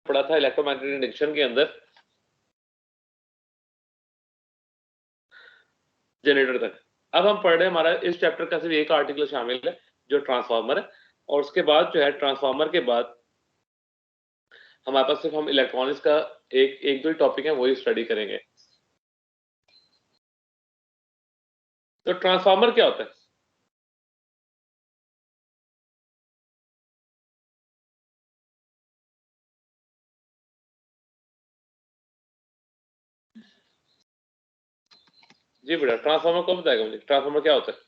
पढ़ा था electromagnetic induction के अंदर जनरेटर तक। अब हम पढ़ रहे हैं, हमारा इस चैप्टर का सिर्फ एक आर्टिकल शामिल है जो ट्रांसफार्मर है, और उसके बाद जो है ट्रांसफार्मर के बाद हमारे पास सिर्फ हम इलेक्ट्रॉनिक्स का एक दो टॉपिक है वही स्टडी करेंगे। तो ट्रांसफार्मर क्या होता है? जी बेटा, ट्रांसफार्मर कौन बताएगा मुझे, ट्रांसफार्मर क्या होता है?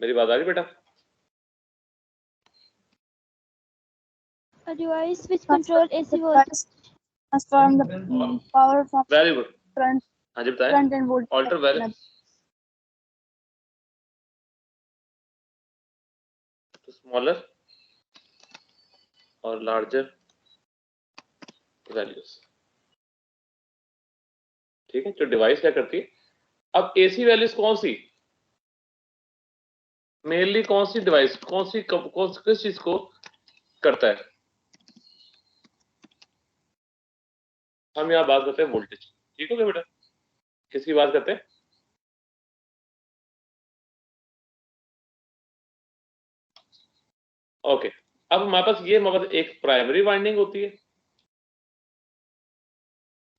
मेरी बात आ रही बेटा? A device which control AC voltage. Transform the power from very good. current हाँ जी बताएं। current and voltage. Alter value smaller और लार्जर वैल्यूज। ठीक है, जो डिवाइस क्या करती है। अब एसी वैल्यूज कौन सी, मेनली कौन सी डिवाइस, किस चीज को करता है? हम यहाँ बात करते हैं वोल्टेज। ठीक हो गया बेटा? किसकी बात करते हैं? ओके। अब हमारे पास एक प्राइमरी वाइंडिंग होती है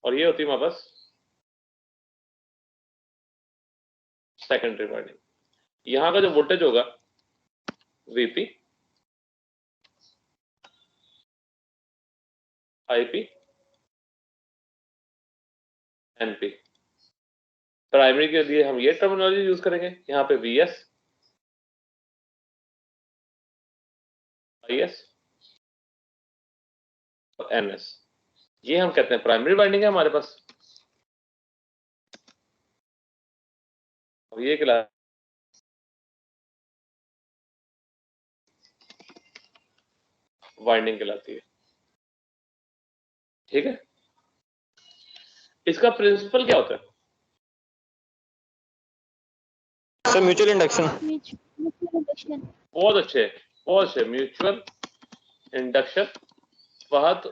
और ये होती है हमारे पास सेकेंडरी वाइंडिंग। यहाँ का जो वोल्टेज होगा वीपी, आईपी, एनपी। प्राइमरी के लिए हम ये टर्मिनोलॉजी यूज करेंगे, यहाँ पे वीएस, आईएस और एनएस। ये हम कहते हैं प्राइमरी वाइंडिंग है हमारे पास। और ये क्या वाइंडिंग कहलाती है। ठीक है, इसका प्रिंसिपल क्या होता है? Sir mutual induction. बहुत अच्छे, बहुत अच्छे, म्यूचुअल इंडक्शन। बहुत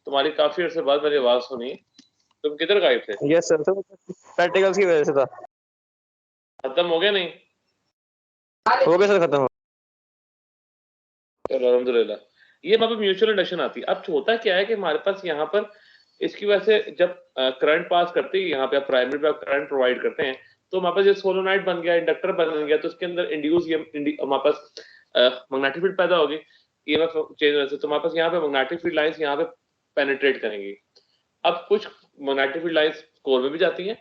तुम्हारी काफी अर्से बाद मेरी आवाज सुनी। तुम किधर गायब थे? यस सर, प्रैक्टिकल्स की वजह से था। खत्म हो गया नहीं? हो गया सर, खत्म हो। चलो अल्हम्दुलिल्लाह। ये हमारे पास म्यूचुअल इंडक्शन आती है। अब होता क्या है कि हमारे पास यहाँ पर इसकी वजह से जब करंट पास करती है, यहाँ पे आप प्राइमरी पे करंट प्रोवाइड करते हैं, तो हमारे पास ये सोलोनाइड बन गया, इंडक्टर बन गया, तो उसके अंदर इंड्यूस हमारे पास मैग्नेटिक फील्ड पैदा होगी, ईएमएफ चेंज होने से। तो हमारे पास यहाँ पे मैग्नेटिक फील्ड लाइंस यहाँ पे पेनिट्रेट करेंगी। अब कुछ मैग्नेटिक फील्ड लाइंस कोर में भी जाती हैं,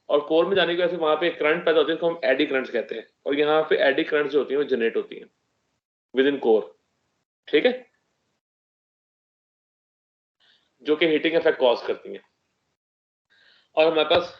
और कोर में जाने की वजह से वहां पे करंट पैदा होती है, जिसको हम एडी करंट्स कहते हैं। और यहाँ पे एडी करंट्स जो होती हैं वो जनरेट होती हैं विद इन कोर। ठीक है, जो कि हीटिंग इफेक्ट कॉज करती हैं। और हमारे पास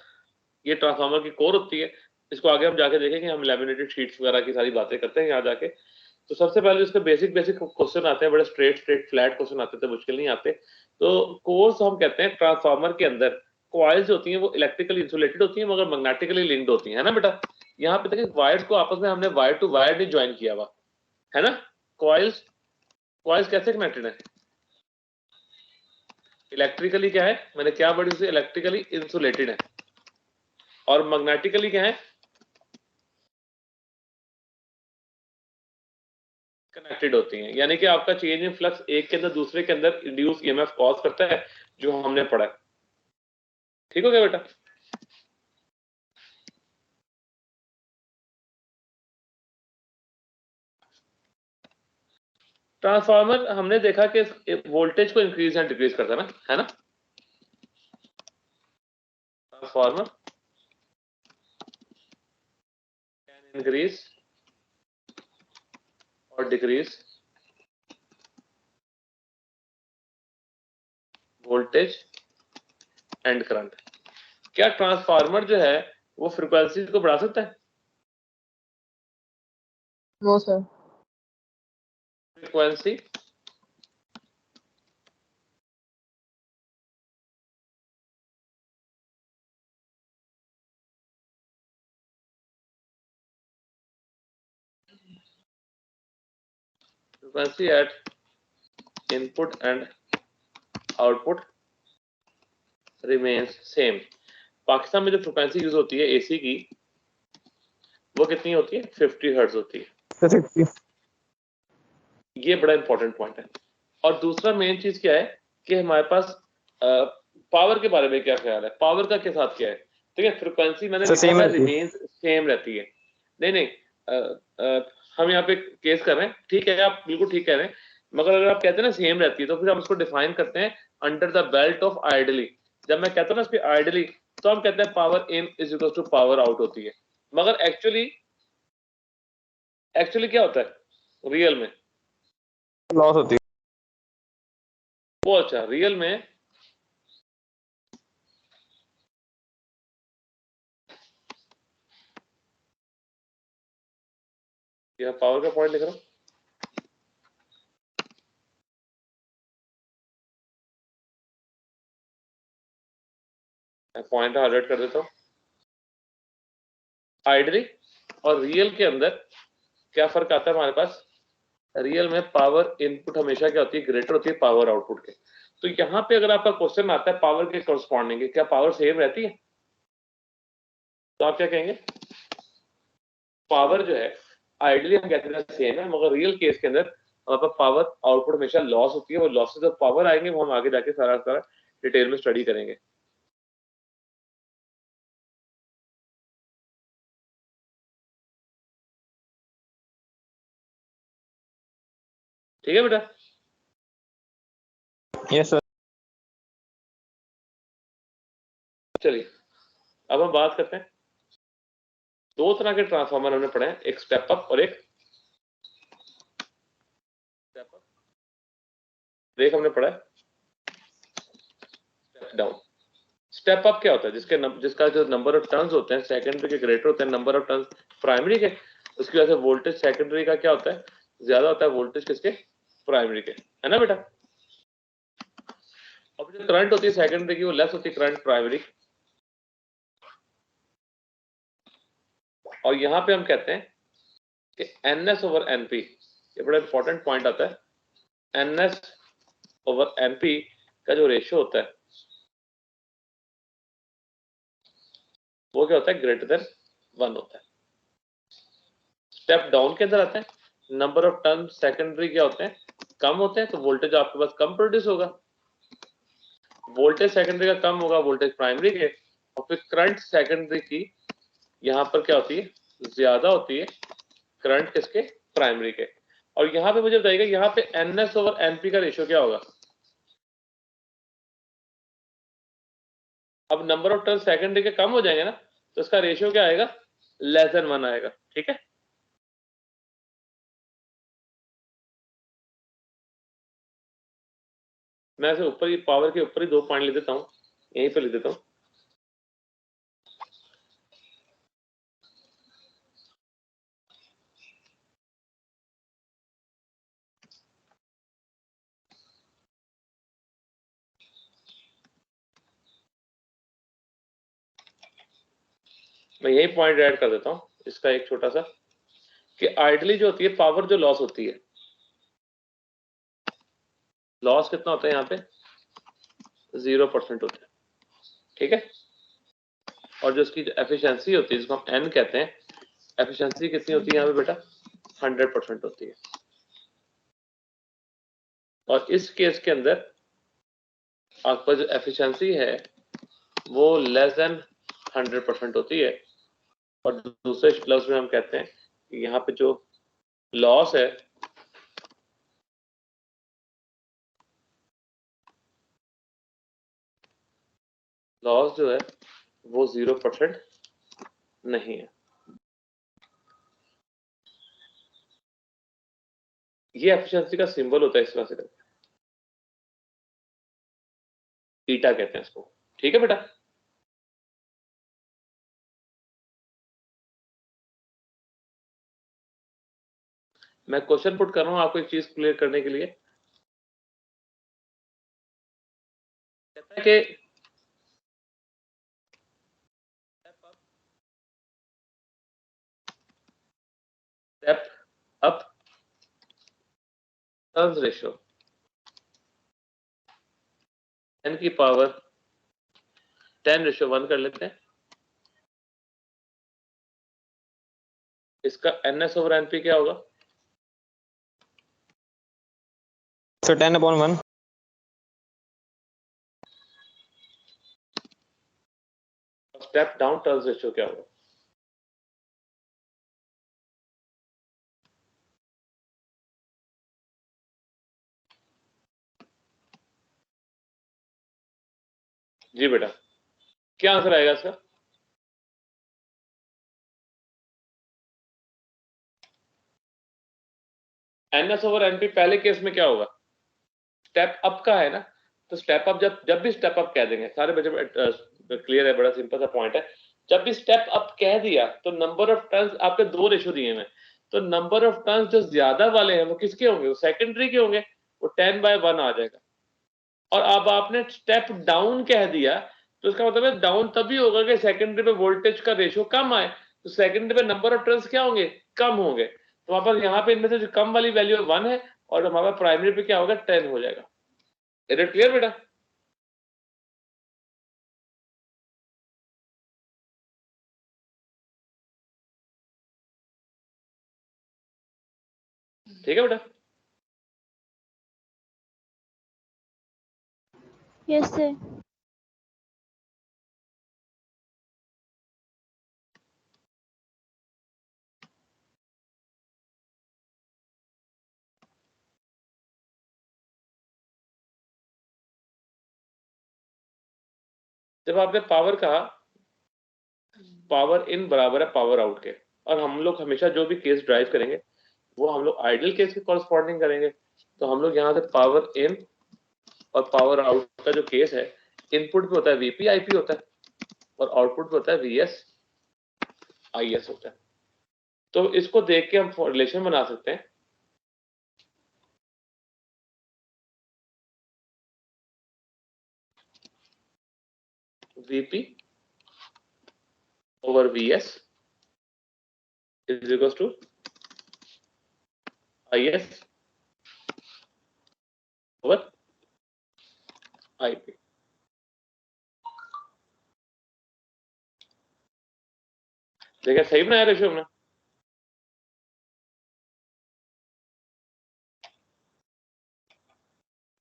ये ट्रांसफार्मर की कोर होती है। इसको आगे हम जाके देखेंगे, हम लैमिनेटेड शीट्स वगैरह की सारी बातें करते हैं यहाँ जाके। तो सबसे पहले इसके बेसिक क्वेश्चन आते हैं, बड़े स्ट्रेट फ्लैट क्वेश्चन आते थे, मुश्किल नहीं आते। तो कोर्स हम कहते हैं ट्रांसफार्मर के अंदर कॉइल्स होती हैं वो इलेक्ट्रिकली इंसुलेटेड होती हैं मगर मैग्नेटिकली लिंक्ड होती है ना बेटा? यहाँ पे देखिए वायर्स को आपस में हमने वायर टू वायर नहीं ज्वाइन किया हुआ है ना। कॉइल्स कॉइल्स कैसे कनेक्टेड है? इलेक्ट्रिकली क्या है, मैंने क्या बड़ी उसे इलेक्ट्रिकली इंसुलेटेड है। और मैग्नेटिकली क्या है? कनेक्टेड होती हैं। यानी कि आपका चेंज इन फ्लक्स एक के अंदर दूसरे के अंदर इंड्यूस ईएमएफ कॉज करता है, जो हमने पढ़ा है। ठीक हो गया बेटा? ट्रांसफार्मर हमने देखा कि वोल्टेज को इंक्रीज एंड डिक्रीज करता है ना? ट्रांसफार्मर कैन इंक्रीज और डिक्रीज वोल्टेज एंड करंट। क्या ट्रांसफार्मर जो है वो फ्रीक्वेंसी को बढ़ा सकता है? No sir. Frequency frequency at input and output remains same। Pakistan में जो फ्रिक्वेंसी यूज होती है एसी की वो कितनी होती है 50 हर्ट्ज होती है। ये बड़ा इंपॉर्टेंट पॉइंट है। और दूसरा मेन चीज क्या है कि हमारे पास पावर के बारे में क्या ख्याल है, पावर का के साथ क्या है। ठीक है, फ्रिक्वेंसी मैंने लिखा है रिमेन्स सेम रहती है। नहीं नहीं हम यहाँ पे केस कर रहे हैं, ठीक है आप बिल्कुल ठीक कह रहे हैं, मगर अगर आप कहते हैं ना सेम रहती है तो फिर हम उसको डिफाइन करते हैं under the belt of ideally. जब मैं कहता हूँ ना इस पे आइडली तो हम कहते हैं power in is equal to power out होती है, मगर एक्चुअली क्या होता है रियल में लॉस होती है। वो अच्छा रियल में यहाँ पावर का पॉइंट लिख रहा हूँ, पॉइंट हाईलाइट कर देता हूँ। आइडली और रियल के अंदर क्या फर्क आता है हमारे पास, रियल में पावर इनपुट हमेशा क्या होती है ग्रेटर होती है पावर आउटपुट के। तो यहाँ पे अगर आपका क्वेश्चन आता है पावर के कॉरस्पॉन्डिंग क्या पावर सेम रहती है, तो आप क्या कहेंगे पावर जो है आइडली हम कहते हैं सेम है, मगर रियल केस के अंदर हमारे पास पावर आउटपुट हमेशा लॉस होती है। वो लॉसेस ऑफ पावर आएंगे वो हम आगे जाके सारा सारा डिटेल में स्टडी करेंगे। ठीक है बेटा, यस सर। चलिए अब हम बात करते हैं। दो तरह के ट्रांसफार्मर हमने पढ़े हैं, एक स्टेप अप और एक स्टेप अप। देख हमने पढ़ा है स्टेप डाउन। स्टेप अप क्या होता है, जिसका जो नंबर ऑफ टर्न्स होते हैं सेकेंडरी के ग्रेटर होते हैं नंबर ऑफ टर्न्स प्राइमरी के, उसकी वजह से वोल्टेज सेकेंडरी का क्या होता है ज्यादा होता है वोल्टेज किसके प्राइमरी के, है ना बेटा। अब जो करंट होती है सेकेंडरी की वो लेस होती है करंट प्राइमरी। और यहां पे हम कहते हैं कि NS ओवर NP, ये बड़ा इंपॉर्टेंट पॉइंट आता है। NS ओवर NP का जो रेशियो होता है वो क्या होता है ग्रेटर देन 1 होता है। स्टेप डाउन के अंदर आते हैं नंबर ऑफ टर्न सेकेंडरी क्या होते हैं कम होते हैं, तो वोल्टेज आपके पास कम प्रोड्यूस होगा, वोल्टेज सेकेंडरी का कम होगा वोल्टेज प्राइमरी के, और फिर करंट सेकेंडरी की यहाँ पर क्या होती है ज्यादा होती है करंट किसके प्राइमरी के। और यहाँ पे मुझे बताइएगा यहाँ पे NS ओवर NP का रेशियो क्या होगा। अब नंबर ऑफ टर्न सेकेंडरी के कम हो जाएंगे ना तो इसका रेशियो क्या आएगा लेस देन 1 आएगा। ठीक है, मैं ऐसे ऊपर ही पावर के ऊपर ही 2 पॉइंट लिख देता हूँ, यहीं पे लिख देता हूँ। मैं यही पॉइंट ऐड कर देता हूँ इसका एक छोटा सा, कि आइडली जो होती है पावर जो लॉस होती है, लॉस कितना होता है यहाँ पे 0% होता है। ठीक है, और जो इसकी एफिशिएंसी होती है जिसको हम N कहते हैं, एफिशिएंसी कितनी होती है यहाँ पे बेटा 100% होती है। और इस केस के अंदर आपका जो एफिशिएंसी है वो लेस देन 100% होती है। और दूसरे लफ्ज में हम कहते हैं कि यहाँ पे जो लॉस है लॉस जो है वो 0% नहीं है। ये एफिशिएंसी का सिंबल होता है इस तरह से, ईटा कहते हैं इसको। ठीक है बेटा, मैं क्वेश्चन पुट कर रहा हूं आपको एक चीज क्लियर करने के लिए। कहता है कि step up turns ratio n की पावर 10:1 कर लेते हैं। इसका ns/np क्या होगा? So 10/1. Step down turns ratio क्या होगा? जी बेटा, क्या आंसर आएगा इसका? ns/np पहले केस में क्या होगा? स्टेप अप का है ना, तो स्टेप अप जब भी स्टेप अप कह देंगे, सारे बच्चे क्लियर है, बड़ा सिंपल सा पॉइंट है। जब भी स्टेप अप कह दिया तो नंबर ऑफ टर्न्स आपके दो रेशो दिए हैं, तो नंबर ऑफ टर्न्स जो ज्यादा वाले हैं वो किसके होंगे? वो सेकेंडरी के होंगे, वो 10/1 आ जाएगा। और अब आपने स्टेप डाउन कह दिया तो इसका मतलब है डाउन तभी होगा कि सेकेंडरी पे वोल्टेज का रेशियो कम आए, तो सेकेंडरी पे नंबर ऑफ टर्न्स क्या होंगे? कम होंगे। तो हमारे पास यहाँ पे इनमें से जो कम वाली वैल्यू 1 है और हमारा प्राइमरी पे क्या होगा? 10 हो जाएगा। इज इट क्लियर बेटा? ठीक है बेटा? Yes, sir. जब आपने पावर कहा, पावर इन बराबर है पावर आउट के, और हम लोग हमेशा जो भी केस ड्राइव करेंगे वो हम लोग आइडियल केस के कॉरस्पॉन्डिंग करेंगे। तो हम लोग यहाँ से पावर इन और पावर आउट का जो केस है, इनपुट पे होता है वीपी आईपी होता है और आउटपुट पे होता है वीएस आईएस होता है। तो इसको देख के हम रिलेशन बना सकते हैं। VP over vs is equals to is over ip। देखिए सही बनाया रेशियो हमने।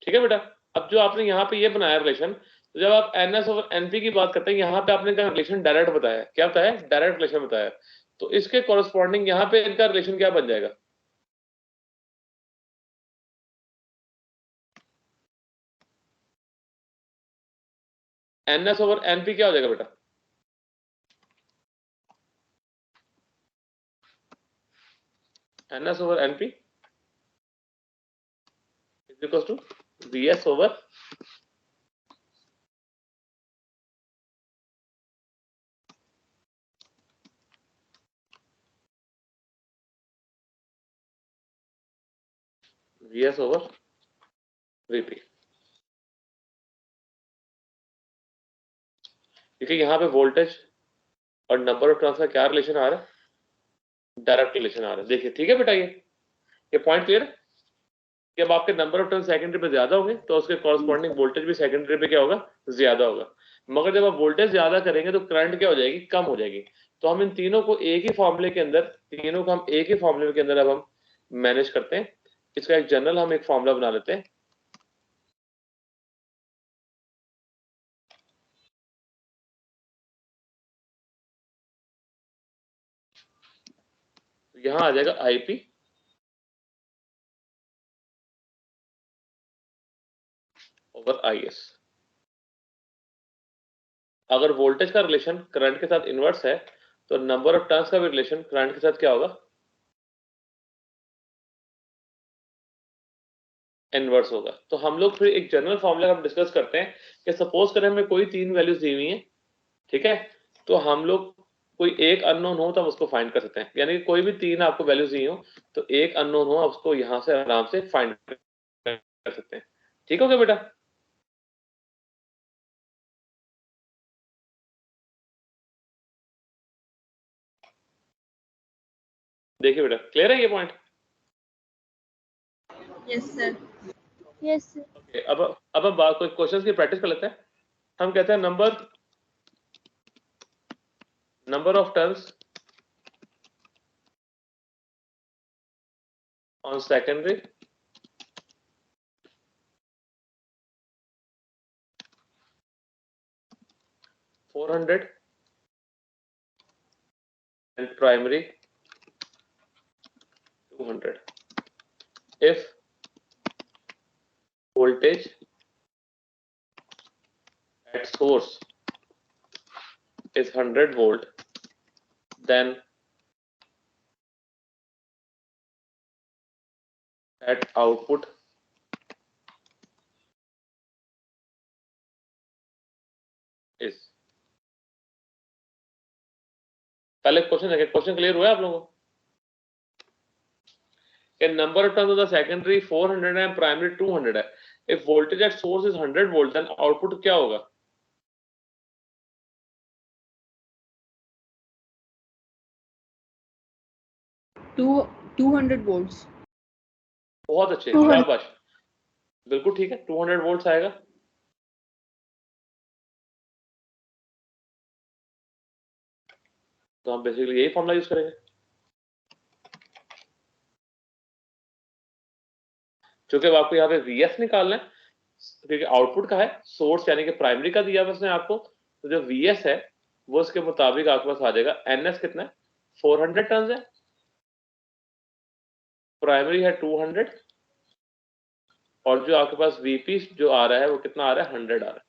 ठीक है बेटा? अब जो आपने यहाँ पे ये बनाया रिलेशन, तो जब आप ns/np की बात करते हैं, यहाँ पे आपने इनका रिलेशन डायरेक्ट बताया। क्या बताया? डायरेक्ट रिलेशन बताया। तो इसके कॉरस्पॉन्डिंग यहाँ पे इनका रिलेशन क्या बन जाएगा? ns/np क्या हो जाएगा बेटा? ns/np is equals to vs over vp। देखिए यहाँ पे वोल्टेज और नंबर ऑफ टर्न्स का क्या रिलेशन आ रहा है? डायरेक्ट रिलेशन आ रहा है। देखिए ठीक है बेटा, ये पॉइंट क्लियर है? कि अब आपके नंबर ऑफ टर्न सेकेंडरी पे ज्यादा होंगे तो उसके कॉरस्पॉन्डिंग वोल्टेज भी सेकेंडरी पे क्या होगा? ज्यादा होगा। मगर जब आप वोल्टेज ज्यादा करेंगे तो करंट क्या हो जाएगी? कम हो जाएगी। तो हम इन तीनों को एक ही फॉर्मूले के अंदर, तीनों को हम एक ही फॉर्मूले के अंदर अब हम मैनेज करते हैं। इसका एक जनरल हम एक फॉर्मूला बना लेते हैं। तो यहां आ जाएगा आईपी ओवर आईएस। अगर वोल्टेज का रिलेशन करंट के साथ इनवर्स है तो नंबर ऑफ टर्न्स का भी रिलेशन करंट के साथ क्या होगा? इनवर्स होगा। तो हम लोग फिर एक जनरल फॉर्मूला हम डिस्कस करते हैं कि सपोज करें हमें कोई तीन वैल्यूज दी हुई हैं, ठीक है? तो हम लोग कोई एक अननोन हो तो हम उसको फाइंड कर सकते हैं, यानी कि कोई भी तीन आपको वैल्यूज दी हो तो एक अननोन हो, आप उसको यहां से आराम से फाइंड कर सकते हैं। ठीक हो गया बेटा? देखिए बेटा, क्लियर है ये point? Yes, sir. Yes, sir. Okay, अब हम कोई क्वेश्चंस की प्रैक्टिस कर लेते हैं। हम कहते हैं number of turns on secondary (400) and primary 200 if voltage at source is 100 volt, then at output is। पहले क्वेश्चन क्लियर हुआ है आप लोगों को? Number of turns of the secondary 400 है, प्राइमरी 200 है। If voltage at source is 100 volt, then output क्या होगा? 200 volts. बहुत अच्छे, 200 शाबाश, बिल्कुल ठीक है, 200 वोल्ट्स आएगा। तो हम बेसिकली यही फॉर्मूला यूज करेंगे। क्योंकि अब आपको यहाँ पे Vs निकालना है, क्योंकि आउटपुट का है, सोर्स यानी कि प्राइमरी का दिया है उसने आपको, तो जो Vs है वो उसके मुताबिक आपके पास आ जाएगा। Ns कितना है? 400 टर्न्स है, प्राइमरी है 200, और जो आपके पास Vp जो आ रहा है वो कितना आ रहा है? 100 आ रहा है।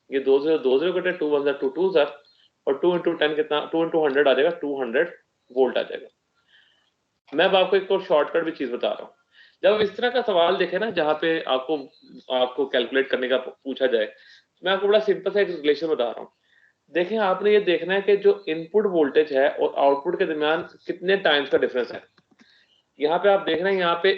ये 2 कटे 2 1 2 2 सर, और 2 into 10 कितना? 2 into 100 आ जाएगा, 200 वोल्ट आ जाएगा। मैं अब आपको एक और शॉर्टकट भी चीज बता रहा हूँ। जब इस तरह का सवाल देखे ना जहाँ पे आपको कैलकुलेट करने का पूछा जाए, मैं आपको बड़ा सिंपल सा एक रिलेशन बता रहा हूँ। देखें, आपने ये देखना है कि जो इनपुट वोल्टेज है और आउटपुट के दरमियान कितने टाइम्स का डिफरेंस है। यहाँ पे आप देख रहे हैं, यहाँ पे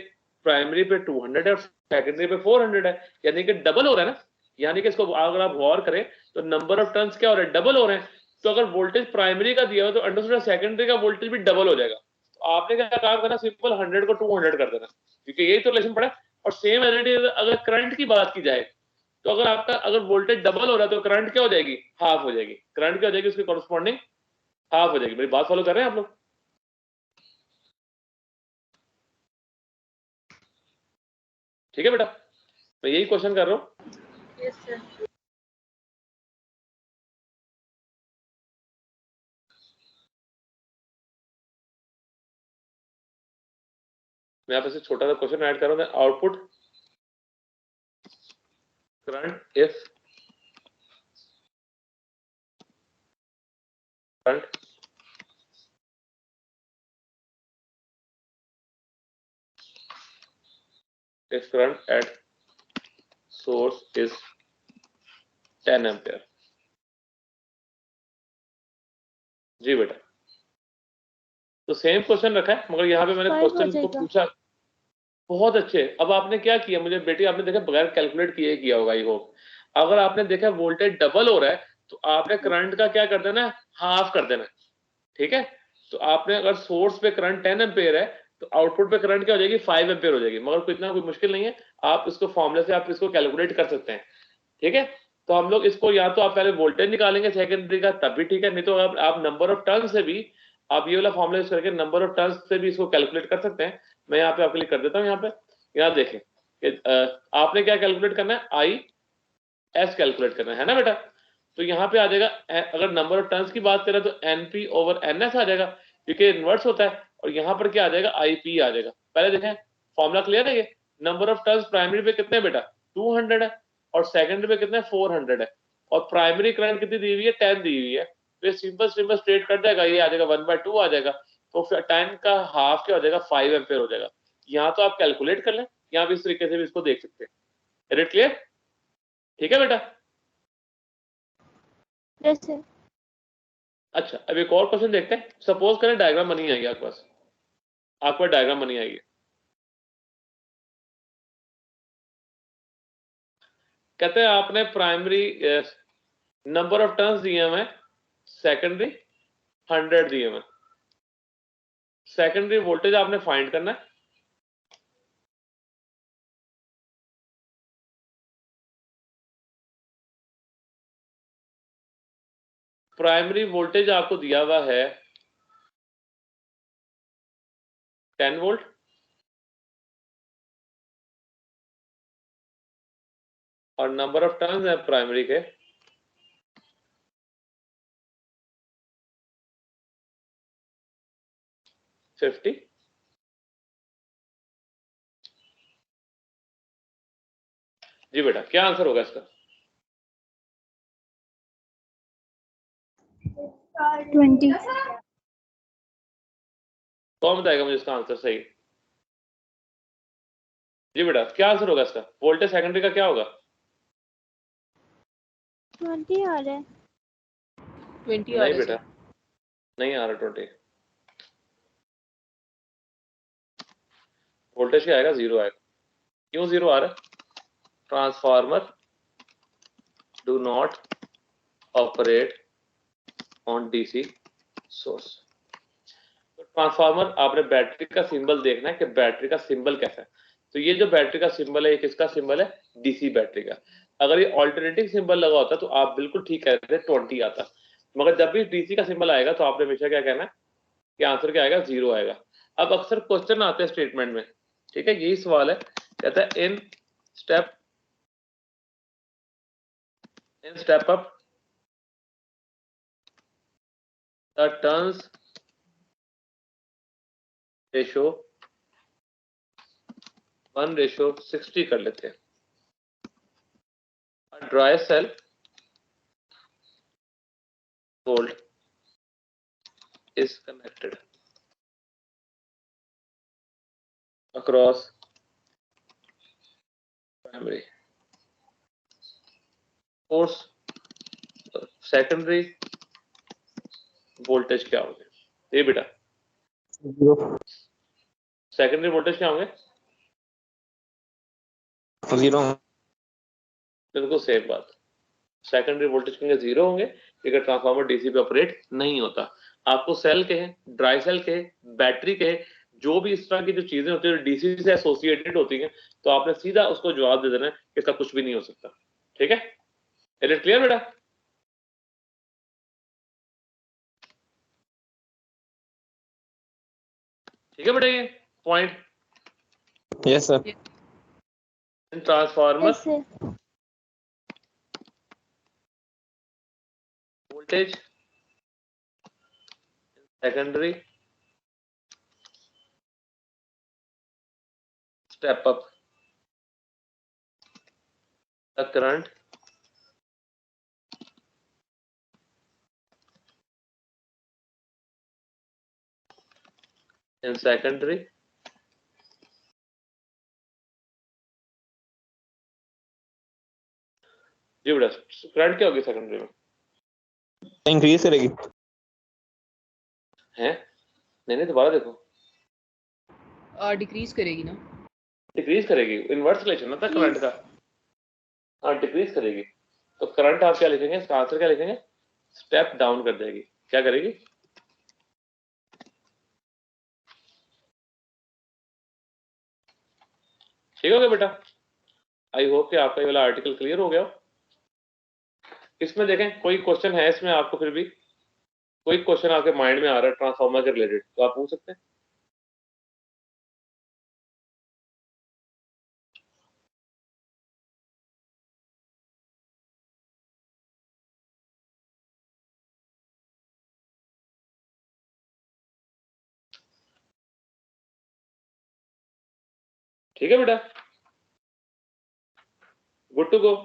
प्राइमरी पे 200 है और सेकेंडरी पे 400 है, यानी कि डबल हो रहा है ना। यानी कि इसको अगर आप गौर करें तो नंबर ऑफ टर्न्स क्या हो रहे हैं? डबल हो रहे हैं। तो अगर वोल्टेज प्राइमरी का दिया हो तो अंडरस्टूड सेकेंडरी का वोल्टेज भी डबल हो जाएगा। तो आपने क्या काम करना? सिंपल 100 को 200 कर देना, क्योंकि यही तो रिलेशन पड़ा है। और सेम एज इट इज अगर करंट की बात की जाए तो अगर वोल्टेज डबल हो रहा है तो करंट क्या हो जाएगी? हाफ हो जाएगी। करंट क्या हो जाएगी? उसके कॉरेस्पॉन्डिंग हाफ हो जाएगी। मेरी बात फॉलो कर रहे हैं आप लोग? ठीक है बेटा, मैं यही क्वेश्चन कर रहा हूँ। Yes, sir. मैं यहाँ पे छोटा सा क्वेश्चन ऐड कर रहा हूँ। Output current if current if current at source is 10 ampere. जी बेटा, तो सेम क्वेश्चन रखा है, मगर यहाँ पे मैंने 5 हो क्वेश्चन को जाएगा। पूछा। बहुत अच्छे। अब आपने क्या किया? मुझे बेटी आपने देखा बगैर कैलकुलेट किया होगा। आई होप अगर आपने देखा वोल्टेज डबल हो रहा है तो आपने करंट का क्या कर देना? हाफ कर देना। ठीक है, तो आपने अगर सोर्स पे करंट 10 एम्पियर है तो आउटपुट पे करंट क्या हो जाएगी? 5 एम्पियर हो जाएगी। मगर कोई मुश्किल नहीं है, आप इसको फॉर्मूले से आप इसको कैलकुलेट कर सकते हैं। ठीक है, तो हम लोग इसको या तो आप पहले वोल्टेज निकालेंगे सेकेंडरी का, तब भी ठीक है, नहीं तो आप नंबर ऑफ टर्न से भी आप ये वाला फॉर्मूला यूज करके नंबर ऑफ टर्न से भी इसको कैलकुलेट कर सकते हैं। मैं यहाँ पे आपके लिए कर देता हूँ। यहाँ देखें कि आपने क्या कैलकुलेट करना है? आई एस कैलकुलेट करना है ना बेटा। तो यहाँ पे आ जाएगा, अगर नंबर ऑफ टर्न्स की बात करें तो एनपी ओवर एनएस आ जाएगा, क्योंकि इनवर्स होता है। और यहाँ पर क्या आ जाएगा? आईपी आ जाएगा। पहले देखें, फॉर्मूला क्लियर है? ये नंबर ऑफ टर्न्स प्राइमरी पे कितने बेटा? 200 है, और सेकेंडरी पे कितने? 400 है, और प्राइमरी करंट कितनी दी हुई है? 10 दी हुई है। तो सिंपल स्ट्रेट कर जाएगा, ये आ जाएगा 1/2 आ जाएगा। तो फिर 10 का हाफ क्या हो जाएगा? 5 एम्पियर हो जाएगा। यहाँ तो आप कैलकुलेट कर लें, यहाँ भी इस तरीके से भी इसको देख सकते हैं। It clear? ठीक है बेटा? Yes, sir. अच्छा, अब एक और क्वेश्चन देखते हैं। सपोज करें डायग्राम बनी आएगी आपके पास, डायग्राम बनी आएगी। कहते हैं आपने प्राइमरी नंबर ऑफ टर्न्स दिए हुए, सेकेंडरी 100 दिए हुए। सेकेंडरी वोल्टेज आपने फाइंड करना है, प्राइमरी वोल्टेज आपको दिया हुआ है 10 वोल्ट, और नंबर ऑफ टर्न्स है प्राइमरी के 50। जी बेटा, क्या आंसर होगा इसका? 20. कौन बताएगा मुझे इसका आंसर सही? जी बेटा, क्या आंसर होगा इसका? वोल्टेज सेकेंडरी का क्या होगा? 20 आ रहा है। 20 आ नहीं रहा बेटा, है नहीं आ रहा 20। वोल्टेज क्या आएगा? 0 आएगा। क्यों 0 आ रहा है? Transformer do not operate on DC source. तो ट्रांसफार्मर, आपने बैटरी का सिंबल देखना है कि बैटरी का सिंबल कैसा है। तो ये जो बैटरी का सिंबल है, ये किसका सिंबल है? डीसी बैटरी का। अगर ये ऑल्टरनेटिंग सिंबल लगा होता तो आप बिल्कुल ठीक कहते थे 20 आता, मगर जब भी डीसी का सिंबल आएगा तो आपने हमेशा क्या कहना है कि आंसर क्या आएगा? 0 आएगा। अब अक्सर क्वेश्चन आते हैं स्टेटमेंट में, ठीक है, यही सवाल है, कहता है in step up the turns ratio 1:60 कर लेते हैं। Dry cell volt is connected across primary force, secondary voltage क्या होंगे? ये बेटा, सेकेंडरी वोल्टेज क्या होंगे? 0. बिल्कुल सेम बात, सेकेंडरी वोल्टेज के 0 होंगे क्योंकि ट्रांसफार्मर डीसी पे ऑपरेट नहीं होता। आपको सेल के, ड्राई सेल के, बैटरी के, जो भी इस तरह की जो चीजें होती है डीसी से एसोसिएटेड होती हैं, तो आपने सीधा उसको जवाब दे देना है कि इसका कुछ भी नहीं हो सकता। ठीक है, इज इट क्लियर बेटा? ठीक है बेटा, ये point Yes, sir. Transformer Yes, sir. Voltage secondary step up the current in secondary जी बेटा, करंट क्या होगी सेकेंडरी में? इंक्रीज करेगी। है नहीं, दोबारा देखो। डिक्रीज करेगी ना। डिक्रीज करेगी, इनवर्स रिलेशन ना था करंट का। हाँ, डिक्रीज करेगी। तो करंट आप क्या लिखेंगे? इसका आंसर क्या लिखेंगे? स्टेप डाउन कर देगी। क्या करेगी? ठीक हो गया बेटा? आई होप कि आपका ये वाला आर्टिकल क्लियर हो गया हो। इसमें देखें कोई क्वेश्चन है इसमें आपको, फिर भी कोई क्वेश्चन आपके माइंड में आ रहा है ट्रांसफार्मर के रिलेटेड, तो आप पूछ सकते हैं। ठीक है बेटा, गुड टू गो।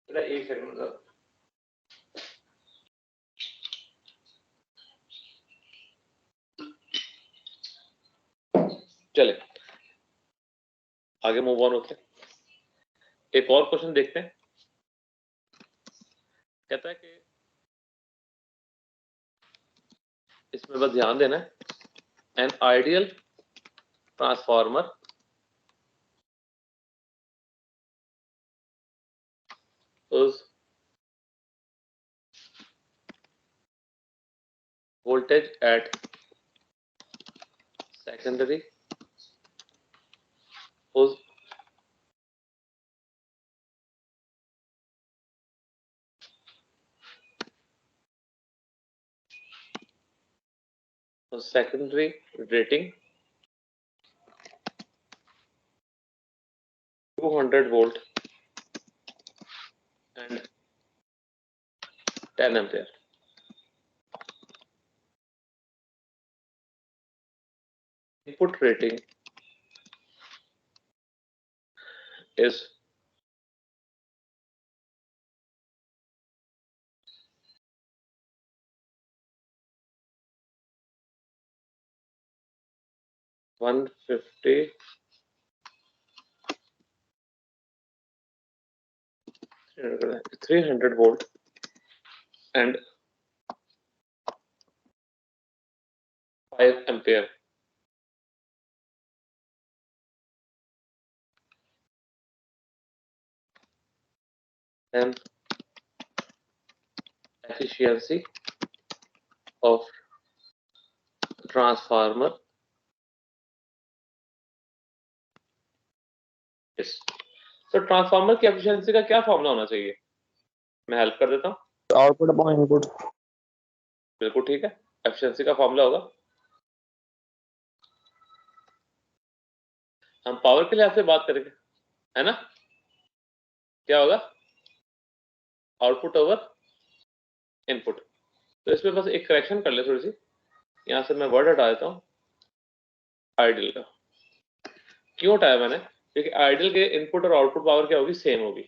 बेटा एक सेकंड, चले आगे मूव ऑन होते हैं। एक और क्वेश्चन देखते हैं। कहता है कि इसमें बस ध्यान देना है, एन आइडियल ट्रांसफार्मर उस voltage at secondary whose secondary rating 200 volt and 10 ampere. Input rating is 150 300 volt and 5 ampere. Then efficiency of transformer is. तो ट्रांसफार्मर की एफिशिएंसी का क्या फॉर्मूला होना चाहिए? मैं हेल्प कर देता हूँ। Output upon input. बिल्कुल ठीक है, एफिशिएंसी का फॉर्मूला होगा, हम पावर के लिहाज से बात करेंगे, है ना? क्या होगा? Output over input. तो इसमें बस एक करेक्शन कर ले थोड़ी सी, यहां से मैं वर्ड हटा देता हूं आइडियल का। क्यों हटाया मैंने? क्योंकि आइडियल के इनपुट और आउटपुट पावर क्या होगी? सेम होगी,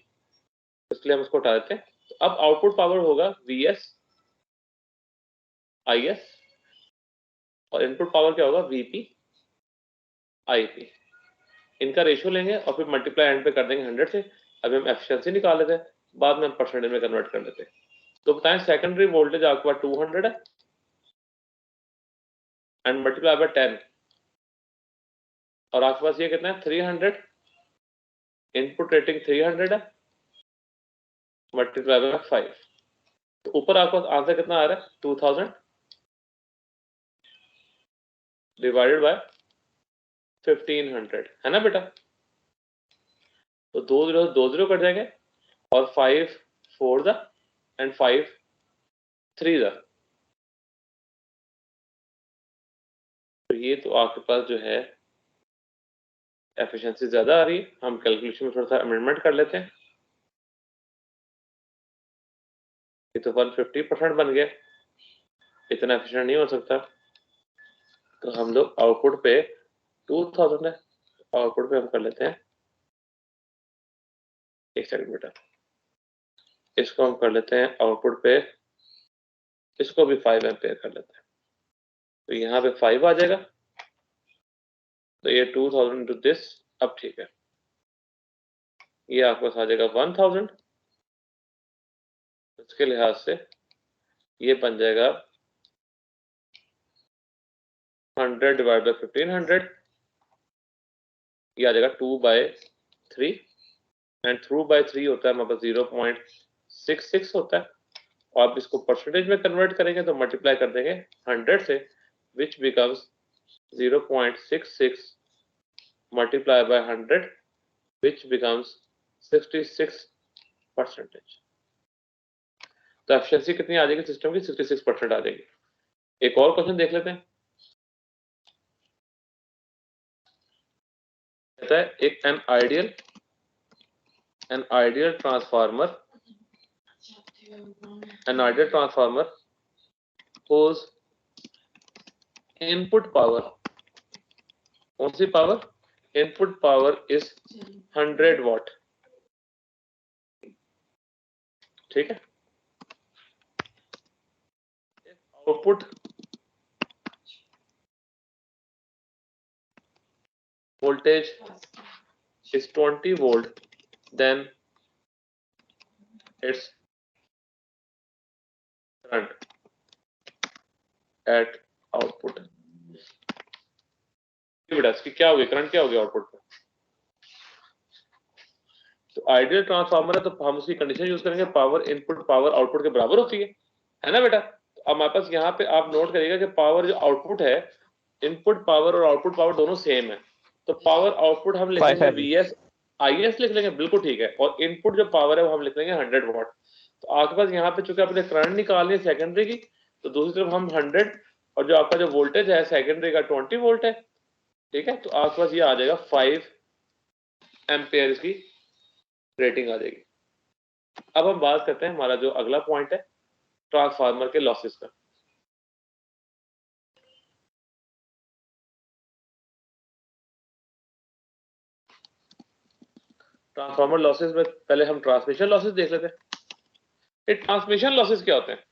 इसलिए हम इसको हटा देते हैं। तो अब आउटपुट पावर होगा VS IS और इनपुट पावर क्या होगा? VP IP। इनका रेशियो लेंगे और फिर मल्टीप्लाई एंड पे कर देंगे 100 से। अभी हम एफिशिएंसी निकाल लेते हैं, बाद में हम परसेंटेज में कन्वर्ट कर लेते हैं। तो बताएं, सेकेंडरी वोल्टेज आपके पास 200 है एंड मल्टीप्लाई बाय 10 और आपके पास ये कितना है? 300। इनपुट रेटिंग 300 है मल्टीप्लाई बाय 5। तो ऊपर आपके पास आंसर कितना आ रहा है? 2000 डिवाइडेड बाय 1500, है ना बेटा? तो 2 0 कट जाएंगे और 5 4 द एंड 5 3 द। तो ये तो आपके पास जो है एफिशिएंसी ज्यादा आ रही है। हम कैलकुलेशन में थोड़ा सा अमेंडमेंट कर लेते हैं। ये तो 150% बन गया, इतना एफिशिएंट नहीं हो सकता। तो हम लोग आउटपुट पे 2000 है, आउटपुट पे हम कर लेते हैं, एक सेकंड बेटा, इसको हम कर लेते हैं आउटपुट पे, इसको भी 5 एम्पेयर कर लेते हैं। तो यहाँ पे 5 आ जाएगा, तो ये 2000 इंटू दिस। अब ठीक है, ये आपके पास आ जाएगा 1000। इसके लिहाज से ये बन जाएगा 100 डिवाइड बाय 1500, ये आ जाएगा 2/3 एंड थ्रू बाय 3 होता है हमारे पास 0.66 होता है। और आप इसको परसेंटेज में कन्वर्ट करेंगे तो मल्टीप्लाई कर देंगे 100 से, which becomes 0.66 multiply by 100 which becomes 66%। तो एफिशिएंसी कितनी आ जाएगी सिस्टम की? 66% आ जाएगी। एक और क्वेश्चन देख लेते हैं। कहता है एक an ideal transformer whose input power, कौन सी पावर? इनपुट पावर इज 100 वाट। ठीक है, output voltage is 20 volt, then its current at output। बेटा इसकी क्या होगी? करंट क्या होगी आउटपुट पे? तो आइडियल ट्रांसफार्मर है तो हम उसकी कंडीशन यूज करेंगे, पावर इनपुट पावर आउटपुट के बराबर होती है ना बेटा? तो अब हमारे पास यहाँ पे आप नोट करिएगा कि पावर जो आउटपुट है इनपुट पावर और आउटपुट पावर दोनों सेम है, तो पावर आउटपुट हम लिख लेंगे 5 VS IS लिख लेंगे, बिल्कुल ठीक है, और इनपुट जो पावर है वो हम लिख लेंगे 100 वाट। तो आपके पास यहाँ पे चूंकि आपने करंट निकालनी है सेकेंडरी की, तो दूसरी तरफ हम 100 और जो आपका जो वोल्टेज है सेकेंडरी का 20 वोल्ट है, ठीक है। तो आपके पास ये आ जाएगा 5 एम्पियर की रेटिंग आ जाएगी। अब हम बात करते हैं हमारा जो अगला पॉइंट है ट्रांसफार्मर के लॉसेस का। ट्रांसफार्मर लॉसेस में पहले हम ट्रांसमिशन लॉसेस देख लेते हैं। ये ट्रांसमिशन लॉसेस क्या होते हैं?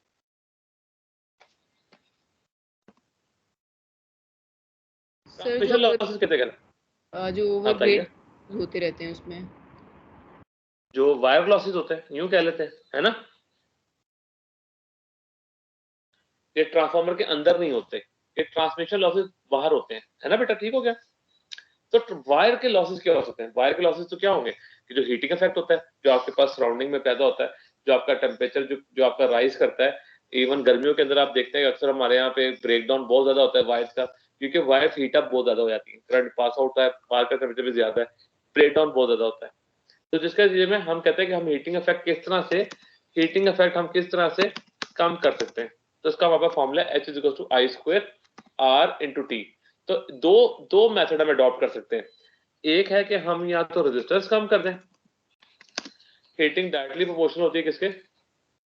ट्रांसमिशन लॉसेस कहते हैं जो ओवरब्रेड होते रहते हैं उसमें, जो वायर लॉसेस होते हैं, यूं कह लेते हैं, है ना। ये ट्रांसफार्मर के अंदर नहीं होते, ये ट्रांसमिशन लॉसेस बाहर होते हैं, है ना बेटा, ठीक हो गया। तो वायर के लॉसेस क्या हो सकते हैं? वायर के लॉसेस तो क्या होंगे कि जो हीटिंग इफेक्ट होता है जो आपके पास सराउंडिंग में पैदा होता है, जो आपका टेम्परेचर जो आपका राइज करता है। इवन गर्मियों के अंदर आप देखते हैं अक्सर हमारे यहाँ पे ब्रेक डाउन बहुत ज्यादा होता है वायर्स का, क्योंकि वायर्स हीट अप बहुत ज्यादा हो जाती है, करंट पास आउट होता है, बाहर का टेम्परेचर भी ज्यादा है, ब्रेक डाउन बहुत ज्यादा होता है। तो जिसके नतीजे में हम कहते हैं कि हम हीटिंग इफेक्ट किस तरह से कम कर सकते हैं। तो इसका हमारा फॉर्मूला H=I²R×T। तो दो मेथड हम अडॉप्ट कर सकते हैं। एक है कि हम या तो रेजिस्टेंस कम कर दें, हीटिंग डायरेक्टली प्रोपोर्शनल होती है किसके?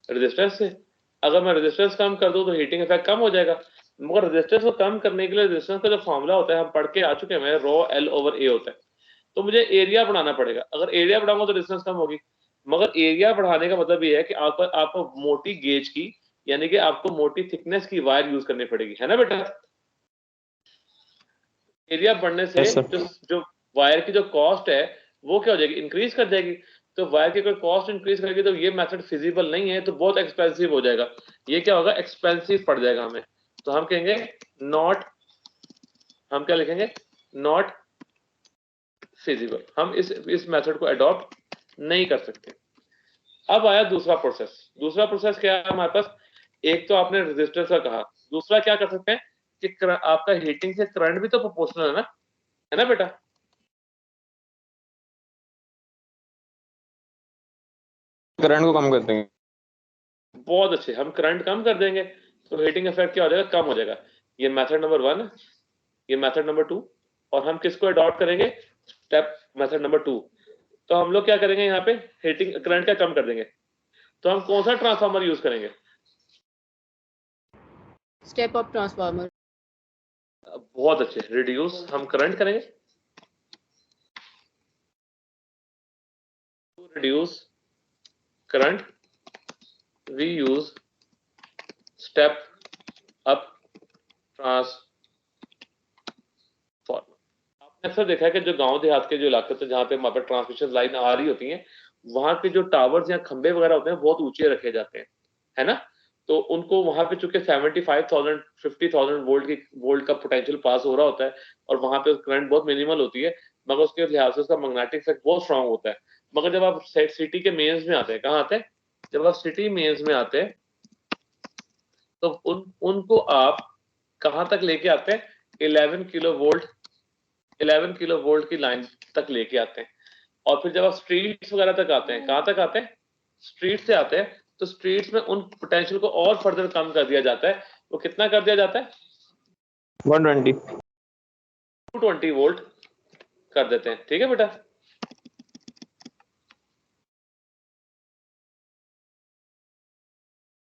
रेजिस्टेंस से। अगर मैं रेजिस्टेंस कम कर दूं तो हीटिंग इफेक्ट कम हो जाएगा, मगर रेजिस्टेंस को कम करने के लिए रेजिस्टेंस का जो फॉर्मूला होता है हम पढ़ के आ चुके हैं, ρL/A होता है। तो मुझे एरिया बढ़ाना पड़ेगा, अगर एरिया बढ़ाऊंगा तो रेजिस्टेंस कम होगी, मगर एरिया बढ़ाने का मतलब ये है कि आपको मोटी गेज की, यानी कि आपको मोटी थिकनेस की वायर यूज करनी पड़ेगी, है ना बेटा। एरिया बढ़ने से Yes, sir. जो वायर की जो कॉस्ट है वो क्या हो जाएगी? इंक्रीज कर जाएगी। तो वायर की कोई कॉस्ट इंक्रीज करेगी तो ये मेथड फिजिबल नहीं है, तो बहुत एक्सपेंसिव हो जाएगा। ये क्या होगा? एक्सपेंसिव पड़ जाएगा हमें। तो हम कहेंगे हम क्या लिखेंगे? Not feasible. हम इस मेथड को अडॉप्ट नहीं कर सकते। अब आया दूसरा प्रोसेस क्या है हमारे पास? एक तो आपने रेजिस्टेंस का कहा, दूसरा क्या कर सकते हैं कि आपका हीटिंग से करंट भी तो प्रोपोर्शनल है ना बेटा। करंट को कम कर देंगे। बहुत अच्छे, हम करंट कम कर देंगे तो हीटिंग इफेक्ट क्या हो जाएगा? कम हो जाएगा। ये मेथड नंबर 1, ये मेथड नंबर 2, और हम किसको अडॉप्ट करेंगे? Step method number 2। तो हम लोग क्या करेंगे यहाँ पे? हीटिंग करंट का कम कर देंगे। तो हम कौन सा ट्रांसफार्मर यूज करेंगे? Step up transformer. बहुत अच्छे, रिड्यूस हम करंट करेंगे, reduce current we use step up transformer. आपने अक्सर देखा है कि जो गांव देहात के जो इलाके थे जहाँ पे हमारे पास ट्रांसमिशन लाइन आ रही होती है, वहां के जो टावर्स या खंबे वगैरह होते हैं बहुत ऊंचे रखे जाते हैं, है ना। तो उनको वहां पे चूंकि 75,000 50,000 वोल्ट का पोटेंशियल पास हो रहा होता है, और वहां पे करंट बहुत मिनिमल होती है, मगर उसके लिहाज से उसका मैग्नेटिक इफेक्ट बहुत स्ट्रांग होता है। मगर जब आप सिटी के मेंस में आते हैं, कहाँ आते हैं? जब आप सिटी मेंस में आते हैं तो उनको आप कहाँ तक लेके आते हैं? 11 किलो वोल्ट की लाइन तक लेके आते हैं। और फिर जब आप स्ट्रीट्स वगैरह तक आते हैं, कहाँ तक आते हैं? स्ट्रीट से आते हैं, तो स्ट्रीट्स में उन पोटेंशियल को और फर्दर कम कर दिया जाता है। वो कितना कर दिया जाता है? 120। 220 वोल्ट कर देते हैं, ठीक है बेटा।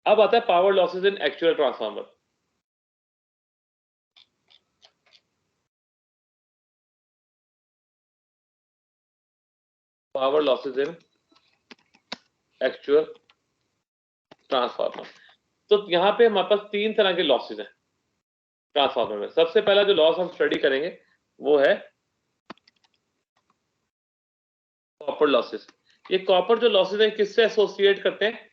अब आता है power losses in actual transformer. Power losses in actual transformer. तो यहाँ पे हमारे पास 3 तरह के लॉसेस हैं ट्रांसफार्मर में। सबसे पहला जो लॉस हम स्टडी करेंगे वो है कॉपर लॉसेस। ये कॉपर जो लॉसेस है किससे एसोसिएट करते हैं?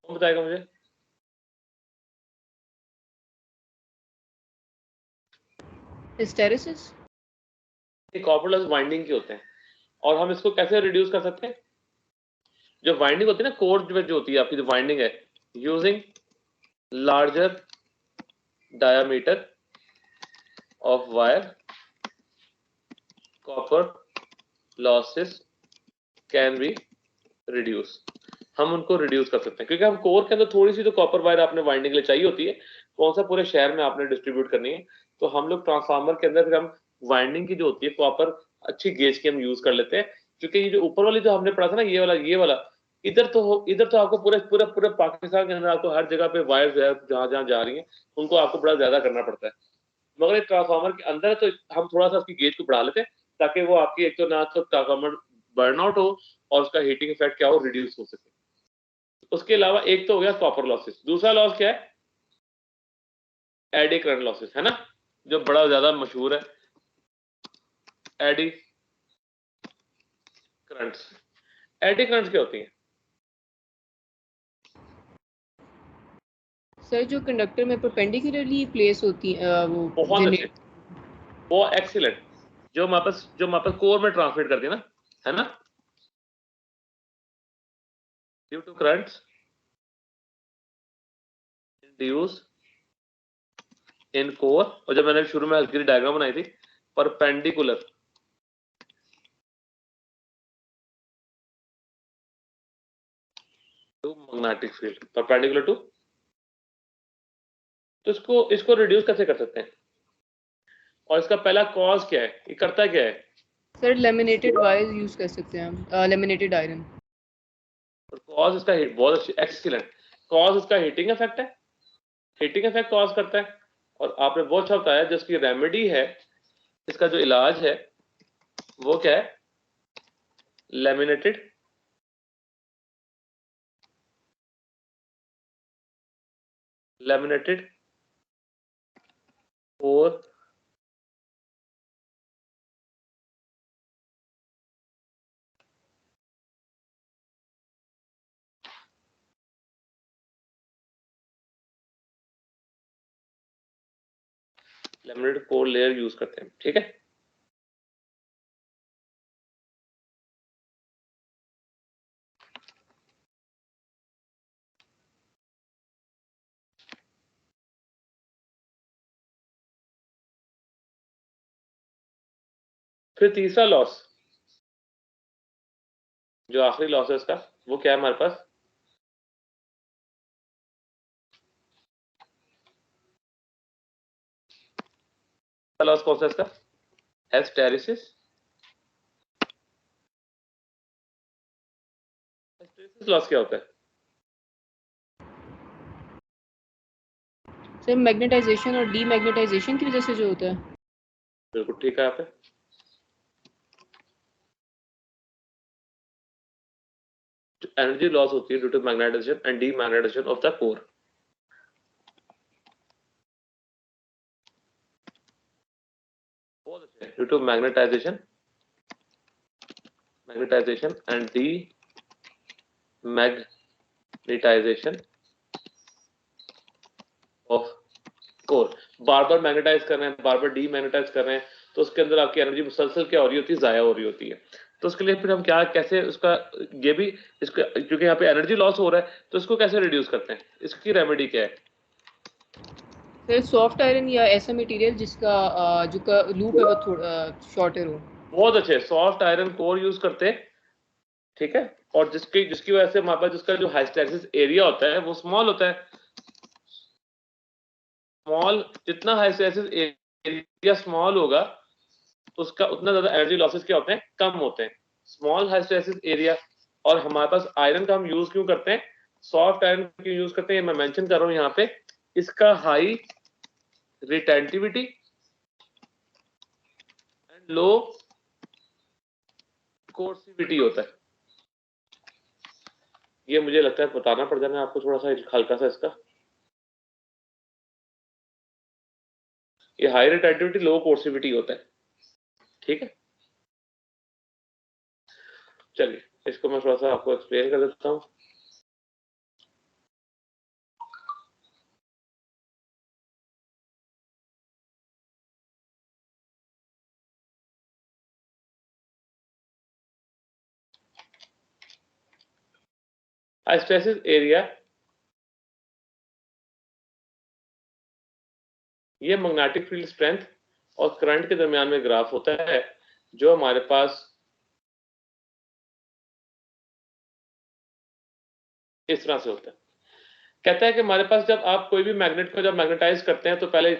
कौन बताएगा मुझे? हिस्टेरेसिस। ये कॉपर लॉस वाइंडिंग के होते हैं, और हम इसको कैसे रिड्यूस कर सकते हैं? जो वाइंडिंग होती है ना, कोर जो होती है आपकी जो वाइंडिंग है, using larger diameter of wire, copper losses can be reduced। हम उनको रिड्यूस कर सकते हैं क्योंकि हम कोर के अंदर थोड़ी सी तो कॉपर वायर आपने वाइंडिंग के लिए चाहिए होती है, कौन सा पूरे शहर में आपने डिस्ट्रीब्यूट करनी है, तो हम लोग ट्रांसफार्मर के अंदर फिर हम वाइंडिंग की जो होती है कॉपर अच्छी गेज की हम यूज कर लेते हैं, क्योंकि ये जो ऊपर वाली जो हमने पढ़ा था ना ये वाला इधर तो आपको पूरे पूरे पूरे पाकिस्तान के अंदर आपको हर जगह पे वायर जो है जहां जहां जा रही है उनको आपको बड़ा ज्यादा करना पड़ता है, मगर एक ट्रांसफार्मर के अंदर है तो हम थोड़ा सा उसकी गेज को बढ़ा लेते हैं ताकि वो आपकी एक तो ना तो ट्रांसफार्मर बर्न आउट हो और उसका हीटिंग इफेक्ट क्या हो रिड्यूस हो सके। उसके अलावा एक तो हो गया कॉपर लॉसेस, दूसरा लॉस क्या है, एडी करंट लॉसेस है ना, जो बड़ा ज्यादा मशहूर है, एडी करंट्स। एडी करंट्स क्या होती हैं? सर जो कंडक्टर में परपेंडिकुलरली प्लेस होती है वो बहुत अच्छे, वो एक्सीलेंट, जो हमारे पास कोर में ट्रांसमिट करती है ना, due to currents induce in core, और जब मैंने शुरू में हल्की डायग्राम बनाई थी, perpendicular to magnetic field, perpendicular to, तो इसको रिड्यूस कैसे कर सकते हैं, और इसका पहला कॉज क्या है, ये करता क्या है? सर लेमिनेटेड वायर यूज कर सकते हैं हम, लेमिनेटेड आयरन। कॉज इसका बहुत अच्छी एक्सीलेंट, कॉज इसका हीटिंग इफेक्ट है, हीटिंग इफेक्ट कॉज करता है, और आपने बहुत अच्छा बताया जिसकी रेमेडी है, इसका जो इलाज है वो क्या है, लेमिनेटेड और लेमिनेटेड कोर लेयर यूज करते हैं, ठीक है। फिर तीसरा लॉस, जो आखिरी लॉस है इसका, वो क्या है हमारे पास, लॉस कौन सा इसका, हिस्टैरिसीस। हिस्टैरिसीस लॉस क्या होता है? सर मैग्नेटाइजेशन और डीमैग्नेटाइजेशन की वजह से जो होता है। बिल्कुल ठीक है यहाँ पे, एनर्जी लॉस होती है due to magnetisation and demagnetisation of the core. Due to magnetisation and demagnetisation of core, बार बार मैग्नेटाइज कर रहे हैं, बार बार डीमैग्नेटाइज कर रहे हैं, तो उसके अंदर आपकी एनर्जी मुसलसल क्या हो रही होती है, जाया हो रही होती है। तो उसके लिए फिर हम क्या कैसे उसका, ये भी इसका क्योंकि यहाँ पे एनर्जी लॉस हो रहा है तो इसको कैसे रिड्यूस करते हैं, इसकी रेमेडी क्या है? सर सॉफ्ट आयरन या ऐसा मटेरियल जिसका जो का लूप है वो थोड़ा शॉर्टर हो। बहुत अच्छे, सॉफ्ट आयरन कोर यूज करते हैं, ठीक है, और जिसकी जिसकी वजह से हमारे पास जिसका जो हाइस्टेरिसिस एरिया होता है वो स्मॉल होता है, स्मॉल, जितना हाइस्टेरिसिस एरिया स्मॉल होगा उसका उतना ज्यादा एनर्जी लॉसेस क्या होते हैं, कम होते हैं, स्मॉल हाइस्टेरिसिस एरिया। और हमारे पास आयरन का हम यूज क्यों करते हैं, सॉफ्ट आयरन क्यों यूज करते हैं, मैं मेंशन कर रहा हूं यहाँ पे, इसका हाई रिटेंटिविटी एंड लो कोर्सिविटी होता है। ये मुझे लगता है बताना पड़ जाना आपको थोड़ा सा हल्का सा इसका, ये हाई रिटेंटिविटी लो कोर्सिविटी होता है, ठीक है। चलिए इसको मैं थोड़ा सा आपको एक्सप्लेन कर देता हूँ। Hysteresis area ये मैग्नेटिक फील्ड स्ट्रेंथ और करंट के दरमियान में ग्राफ होता है जो हमारे पास इस तरह से होता है। कहता है कि हमारे पास जब आप कोई भी मैग्नेट को जब मैग्नेटाइज करते हैं तो पहले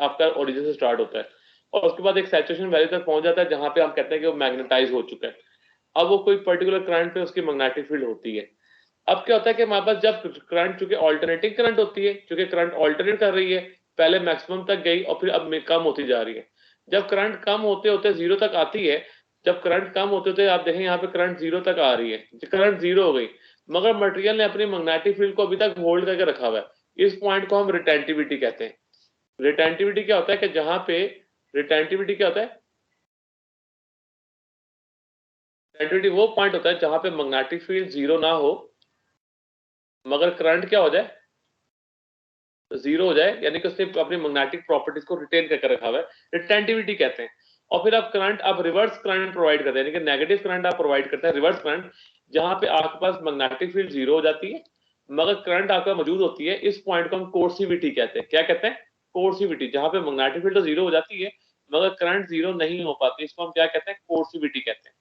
आपका ओरिजिन से स्टार्ट होता है और उसके बाद एक सैचुरेशन वैल्यू तक पहुंच जाता है जहां पे हम कहते हैं कि वो मैग्नेटाइज हो चुका है। अब वो कोई पर्टिकुलर करंट पे उसकी मैग्नेटिक फील्ड होती है। अब क्या होता है कि हमारे पास जब करंट, चूंकि ऑल्टरनेटिंग करंट होती है, चूंकि करंट ऑल्टरनेट कर रही है, पहले मैक्सिमम तक गई और फिर अब कम होती जा रही है। जब करंट कम होते होते जीरो तक आती है, जब करंट कम होते होते आप देखें यहाँ पे करंट जीरो तक आ रही है, करंट जीरो हो गई, मगर मटेरियल ने अपनी मैग्नेटिक फील्ड को अभी तक होल्ड करके रखा हुआ है। इस पॉइंट को हम रिटेंटिविटी कहते हैं। रिटेंटिविटी क्या होता है कि जहां पे रिटेंटिविटी क्या होता है, रिटेंटिविटी वो पॉइंट होता है जहां पे मैग्नेटिक फील्ड जीरो ना हो मगर करंट क्या हो जाए, जीरो हो जाए, यानी कि उसने अपनी मैग्नेटिक प्रॉपर्टीज को रिटेन करके रखा हुआ है, रिटेंटिविटी कहते हैं। और फिर आप करंट, आप रिवर्स करंट प्रोवाइड करते हैं, यानी कि नेगेटिव करंट आप प्रोवाइड करते हैं, रिवर्स करंट, जहां पे आपके पास मैग्नेटिक फील्ड जीरो हो जाती है मगर करंट आपका मौजूद होती है। इस पॉइंट को हम कोर्सिविटी कहते हैं। क्या कहते हैं? कोर्सिविटी। जहां पे मैग्नेटिक फील्ड तो जीरो हो जाती है मगर करंट जीरो नहीं हो पाती, इसको हम क्या कहते हैं? कोर्सिविटी कहते हैं।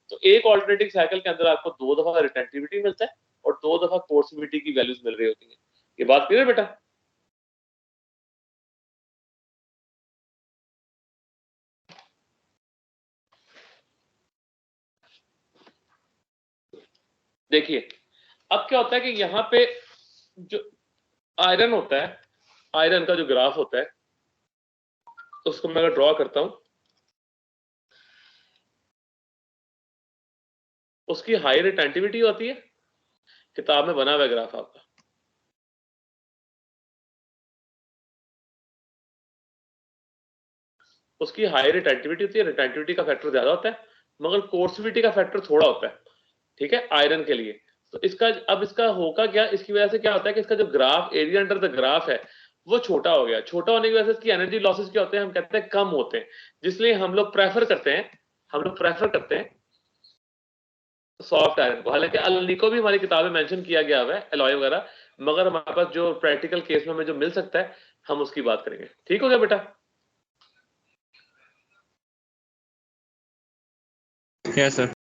तो एक ऑल्टरनेटिंग साइकिल के अंदर आपको दो दफा रिटेंटिविटी मिलता है और दो दफा कोर्सिविटी की वैल्यूज मिल रही होती है। ये बात क्लियर है बेटा? देखिए अब क्या होता है कि यहाँ पे जो आयरन होता है, आयरन का जो ग्राफ होता है उसको मैं अगर ड्रॉ करता हूं, उसकी हाई रिटेंटिविटी होती है, किताब में बना हुआ ग्राफ आपका, उसकी हाई रिटेंटिविटी होती है, रिटेंटिविटी का फैक्टर ज्यादा होता है मगर कोर्सिविटी का फैक्टर थोड़ा होता है, ठीक है, आयरन के लिए। तो इसका अब इसका होगा क्या, इसकी वजह से क्या होता है कि इसका जो graph, area under the graph है वो छोटा हो गया। छोटा होने की वजह से इसकी एनर्जी लॉसेस क्या होते हैं, हम कहते हैं कम होते हैं, जिसलिए हम लोग प्रेफर करते हैं, हम लोग प्रेफर करते हैं सॉफ्ट आयरन को। हालांकि अल्ली को भी हमारी किताबें मेंशन किया गया हुआ है, एलॉय वगैरह, मगर हमारे पास जो प्रैक्टिकल केस में हमें जो मिल सकता है हम उसकी बात करेंगे। ठीक हो गया बेटा? Yes sir.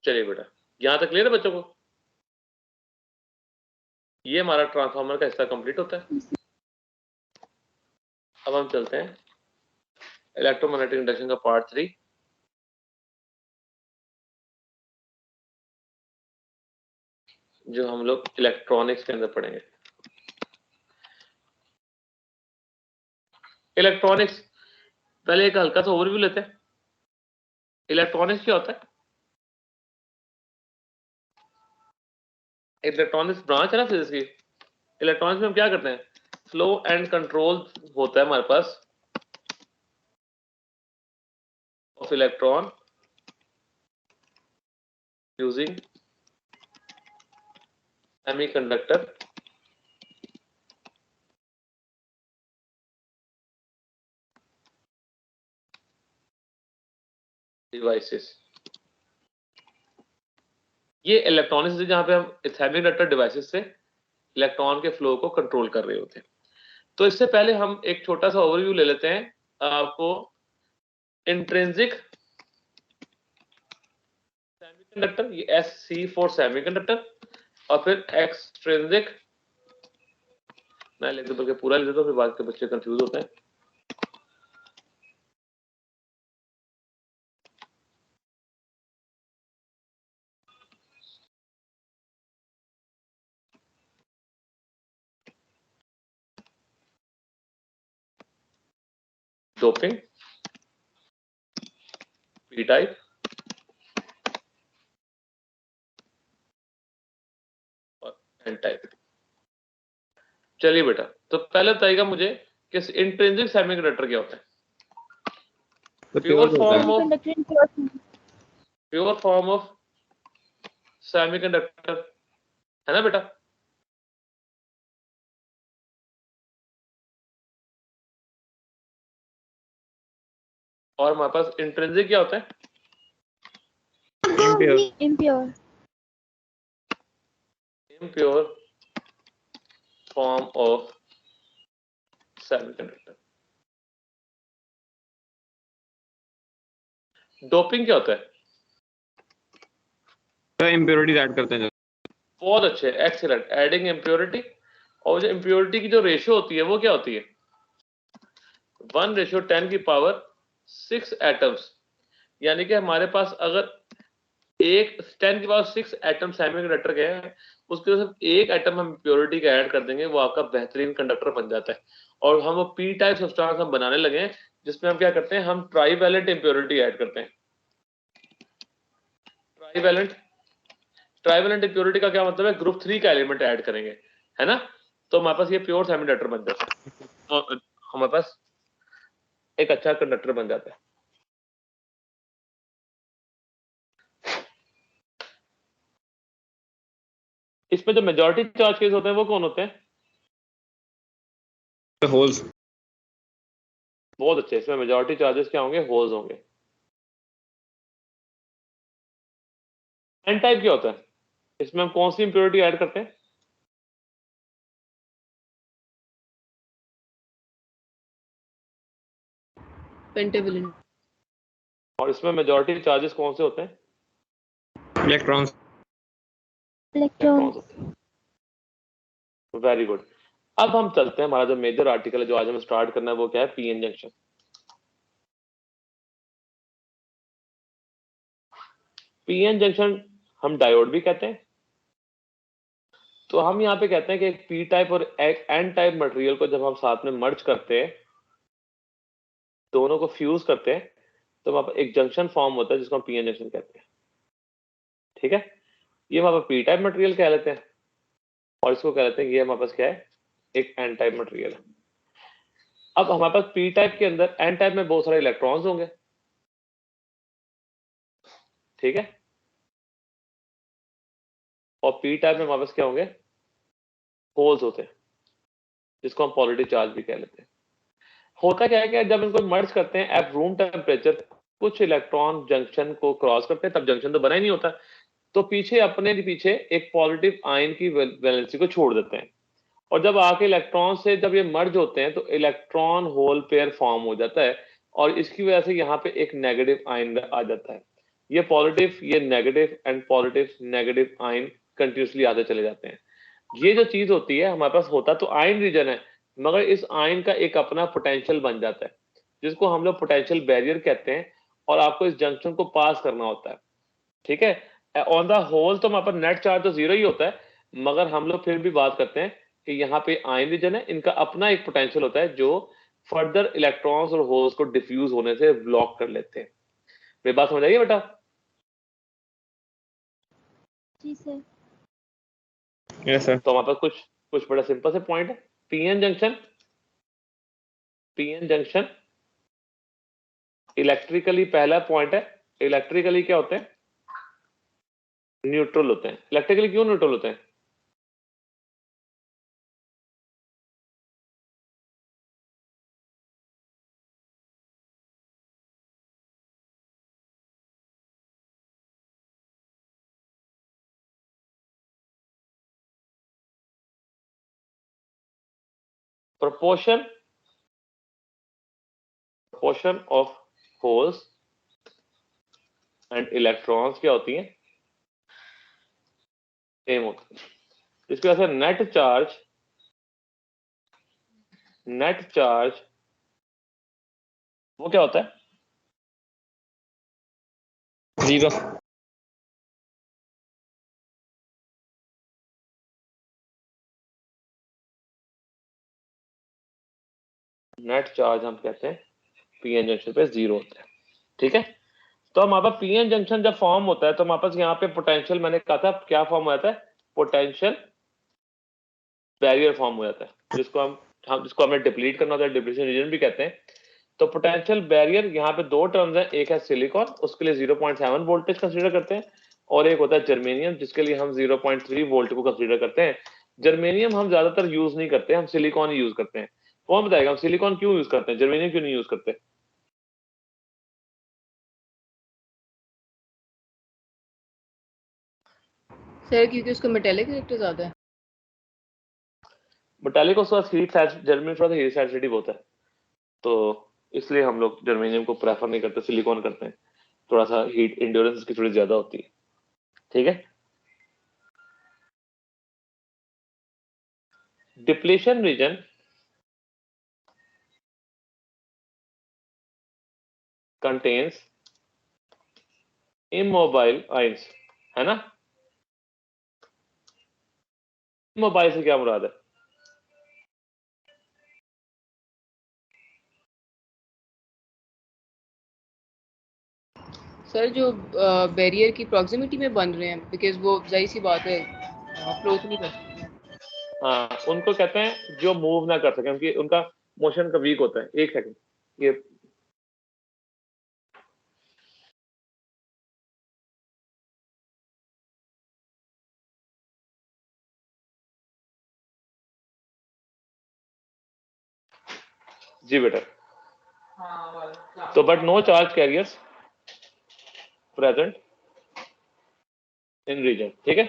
चलिए बेटा, यहां तक क्लियर है बच्चों को? ये हमारा ट्रांसफार्मर का हिस्सा कंप्लीट होता है। अब हम चलते हैं इलेक्ट्रोमैग्नेटिक इंडक्शन का पार्ट 3। जो हम लोग इलेक्ट्रॉनिक्स के अंदर पढ़ेंगे। इलेक्ट्रॉनिक्स, पहले एक हल्का सा ओवरव्यू लेते हैं। इलेक्ट्रॉनिक्स क्या होता है? इलेक्ट्रॉनिक्स ब्रांच है ना फिजिक्स की। इलेक्ट्रॉनिक्स में हम क्या करते हैं? फ्लो एंड कंट्रोल होता है हमारे पास of electron using semiconductor devices. ये इलेक्ट्रॉनिक्स है जहां पे हम सेमीकंडक्टर डिवाइसेस से इलेक्ट्रॉन के फ्लो को कंट्रोल कर रहे होते हैं। तो इससे पहले हम एक छोटा सा ओवरव्यू ले लेते हैं आपको इंट्रिंसिक सेमीकंडक्टर, ये SC फॉर सेमीकंडक्टर, और फिर एक्सट्रिंसिक, मैं लिख देता हूं, पूरा लिख देता हूं, फिर बाद के बच्चे कंफ्यूज होते हैं। डोपिंग, पी टाइप, और एन टाइप। चलिए बेटा, तो पहले बताइएगा मुझे कि इंट्रिंसिक सेमीकंडक्टर क्या होता है? प्योर फॉर्म ऑफ सेमीकंडक्टर है ना बेटा? और हमारे पास इंट्रिंसिक क्या होता है? Impure. Impure form of semiconductor. Doping क्या होता है? तो इम्प्योरिटीज ऐड करते हैं। बहुत अच्छे, एक्सीलेंट, एडिंग इम्प्योरिटी। और जो इम्प्योरिटी की जो रेशियो होती है वो क्या होती है? 1:10⁶ एटम्स। यानी कि हमारे पास अगर 10⁶ एटम सेमीकंडक्टर के हैं, उसके सिर्फ एक एटम हम इम्प्योरिटी का ऐड कर देंगे, वो आपका बेहतरीन कंडक्टर बन जाता है। और हम वो पी टाइप सब्सटेंस हम बनाने लगे हैं, जिसमें हम क्या करते हैं, हम ट्राईवैलेंट इम्प्योरिटी ऐड करते हैं। ट्राईवैलेंट इम्प्योरिटी का क्या मतलब है? ग्रुप 3 का एलिमेंट ऐड करेंगे, है ना? तो हमारे पास ये प्योर सेमीकंडक्टर बन जाता है, और हमारे पास एक अच्छा कंडक्टर बन जाता है। इसमें जो मेजॉरिटी चार्ज केस होते हैं वो कौन होते हैं? होल्स। बहुत अच्छे, इसमें मेजॉरिटी चार्जेस क्या होंगे? होल्स होंगे। एन टाइप क्या होता है? इसमें हम कौन सी इंप्योरिटी ऐड करते हैं? पेंटावैलेंट। और इसमें मेजॉरिटी चार्जेस कौन से होते हैं? इलेक्ट्रॉन्स। Electrons. Very good. अब हम चलते हैं, हमारा जो मेजर आर्टिकल है जो आज हम स्टार्ट करना है वो क्या है? PN junction. पीएन जंक्शन हम डायोड भी कहते हैं। तो हम यहाँ पे कहते हैं कि एक पी टाइप और एक एन टाइप मटेरियल को जब हम साथ में मर्ज करते हैं, दोनों को फ्यूज करते हैं, तो वहां पर एक जंक्शन फॉर्म होता है जिसको हम पीएन जंक्शन कहते हैं। ठीक है, ये हमारे पास पी टाइप मटेरियल कह लेते हैं, और इसको कह लेते हैं ये हमारे पास क्या है? एक एन टाइप मटेरियल है। अब हमारे पास पी टाइप के अंदर, एन टाइप में बहुत सारे इलेक्ट्रॉन्स होंगे, ठीक है, और पी टाइप में हमारे पास क्या होंगे? होल्स होते हैं, जिसको हम पॉजिटिव चार्ज भी कह लेते हैं। होता क्या है कि जब इनको मर्ज करते हैं एट रूम टेम्परेचर, कुछ इलेक्ट्रॉन जंक्शन को क्रॉस करते हैं, तब जंक्शन तो बना ही नहीं होता, तो पीछे अपने पीछे एक पॉजिटिव आयन की वैलेंसी को छोड़ देते हैं, और जब आके इलेक्ट्रॉन से जब ये मर्ज होते हैं तो इलेक्ट्रॉन होल पेयर फॉर्म हो जाता है, और इसकी वजह से यहाँ पे एक नेगेटिव आयन आ जाता है। ये पॉजिटिव, ये negative, and positive negative ion continuously आते चले जाते हैं। ये जो चीज होती है, हमारे पास होता तो आयन रीजन है, मगर इस आयन का एक अपना पोटेंशियल बन जाता है, जिसको हम लोग पोटेंशियल बैरियर कहते हैं, और आपको इस जंक्शन को पास करना होता है। ठीक है, ऑन द होल तो हमारे पास नेट चार्ज तो 0 ही होता है, मगर हम लोग फिर भी बात करते हैं कि यहाँ पे आयन रीजन है, इनका अपना एक पोटेंशियल होता है जो फर्दर इलेक्ट्रॉन्स और होल्स को डिफ्यूज होने से ब्लॉक कर लेते हैं। मेरी बात समझ आई बेटा? जी सर। Yes sir. तो हमारे पास कुछ कुछ बड़ा सिंपल से पॉइंट है। पीएन जंक्शन इलेक्ट्रिकली, पहला पॉइंट है, इलेक्ट्रिकली क्या होते हैं? न्यूट्रल होते हैं। इलेक्ट्रिकली क्यों न्यूट्रल होते हैं? proportion of holes and electrons क्या होती हैं? सेम होती है। इसकी वजह से नेट चार्ज वो क्या होता है? 0। नेट चार्ज हम कहते हैं पीएन जंक्शन पे 0 होता है। ठीक है, तो हमारे पास पीएन जंक्शन जब फॉर्म होता है तो हमारे पास यहाँ पे पोटेंशियल, मैंने कहा था क्या फॉर्म हो जाता है? पोटेंशियल बैरियर फॉर्म हो जाता है, जिसको हमें डिप्लीट करना होता है, डिप्लीशन रीजन भी कहते हैं। तो पोटेंशियल बैरियर, यहाँ पे दो टर्म्स हैं, एक है सिलिकॉन, उसके लिए 0.7 वोल्टेज कंसीडर करते हैं, और एक होता है जर्मेनियम, जिसके लिए हम 0.3 वोल्ट को कंसीडर करते हैं। जर्मेनियम हम ज्यादातर यूज नहीं करते, हम सिलिकॉन ही यूज करते हैं। कौन बताएगा हम सिलिकॉन क्यों यूज करते हैं, जर्मेनियम क्यों नहीं यूज करते? सर क्योंकि उसका मेटेलिक कैरेक्टर ज्यादा है। मेटालिक उसका हीट जर्मेनियम थोड़ा सा हीट सेंसिटिव होता है, तो इसलिए हम लोग जर्मेनियम को प्रेफर नहीं करते, सिलिकॉन करते हैं। थोड़ा सा हीट इंड्योरेंस इसकी थोड़ी ज्यादा होती है। ठीक है। Depletion region contains immobile ions, है ना। इमोबाइल से क्या मुराद है? सर जो बैरियर की प्रॉक्सिमिटी में बन रहे हैं, बिकॉज वो जाहिर सी बात है फ्लोट नहीं कर सकते। हाँ, उनको कहते हैं जो मूव ना कर सके, क्योंकि उनका मोशन का वीक होता है। एक सेकंड, ये जी बेटा। तो but no charge carriers present in region. ठीक है।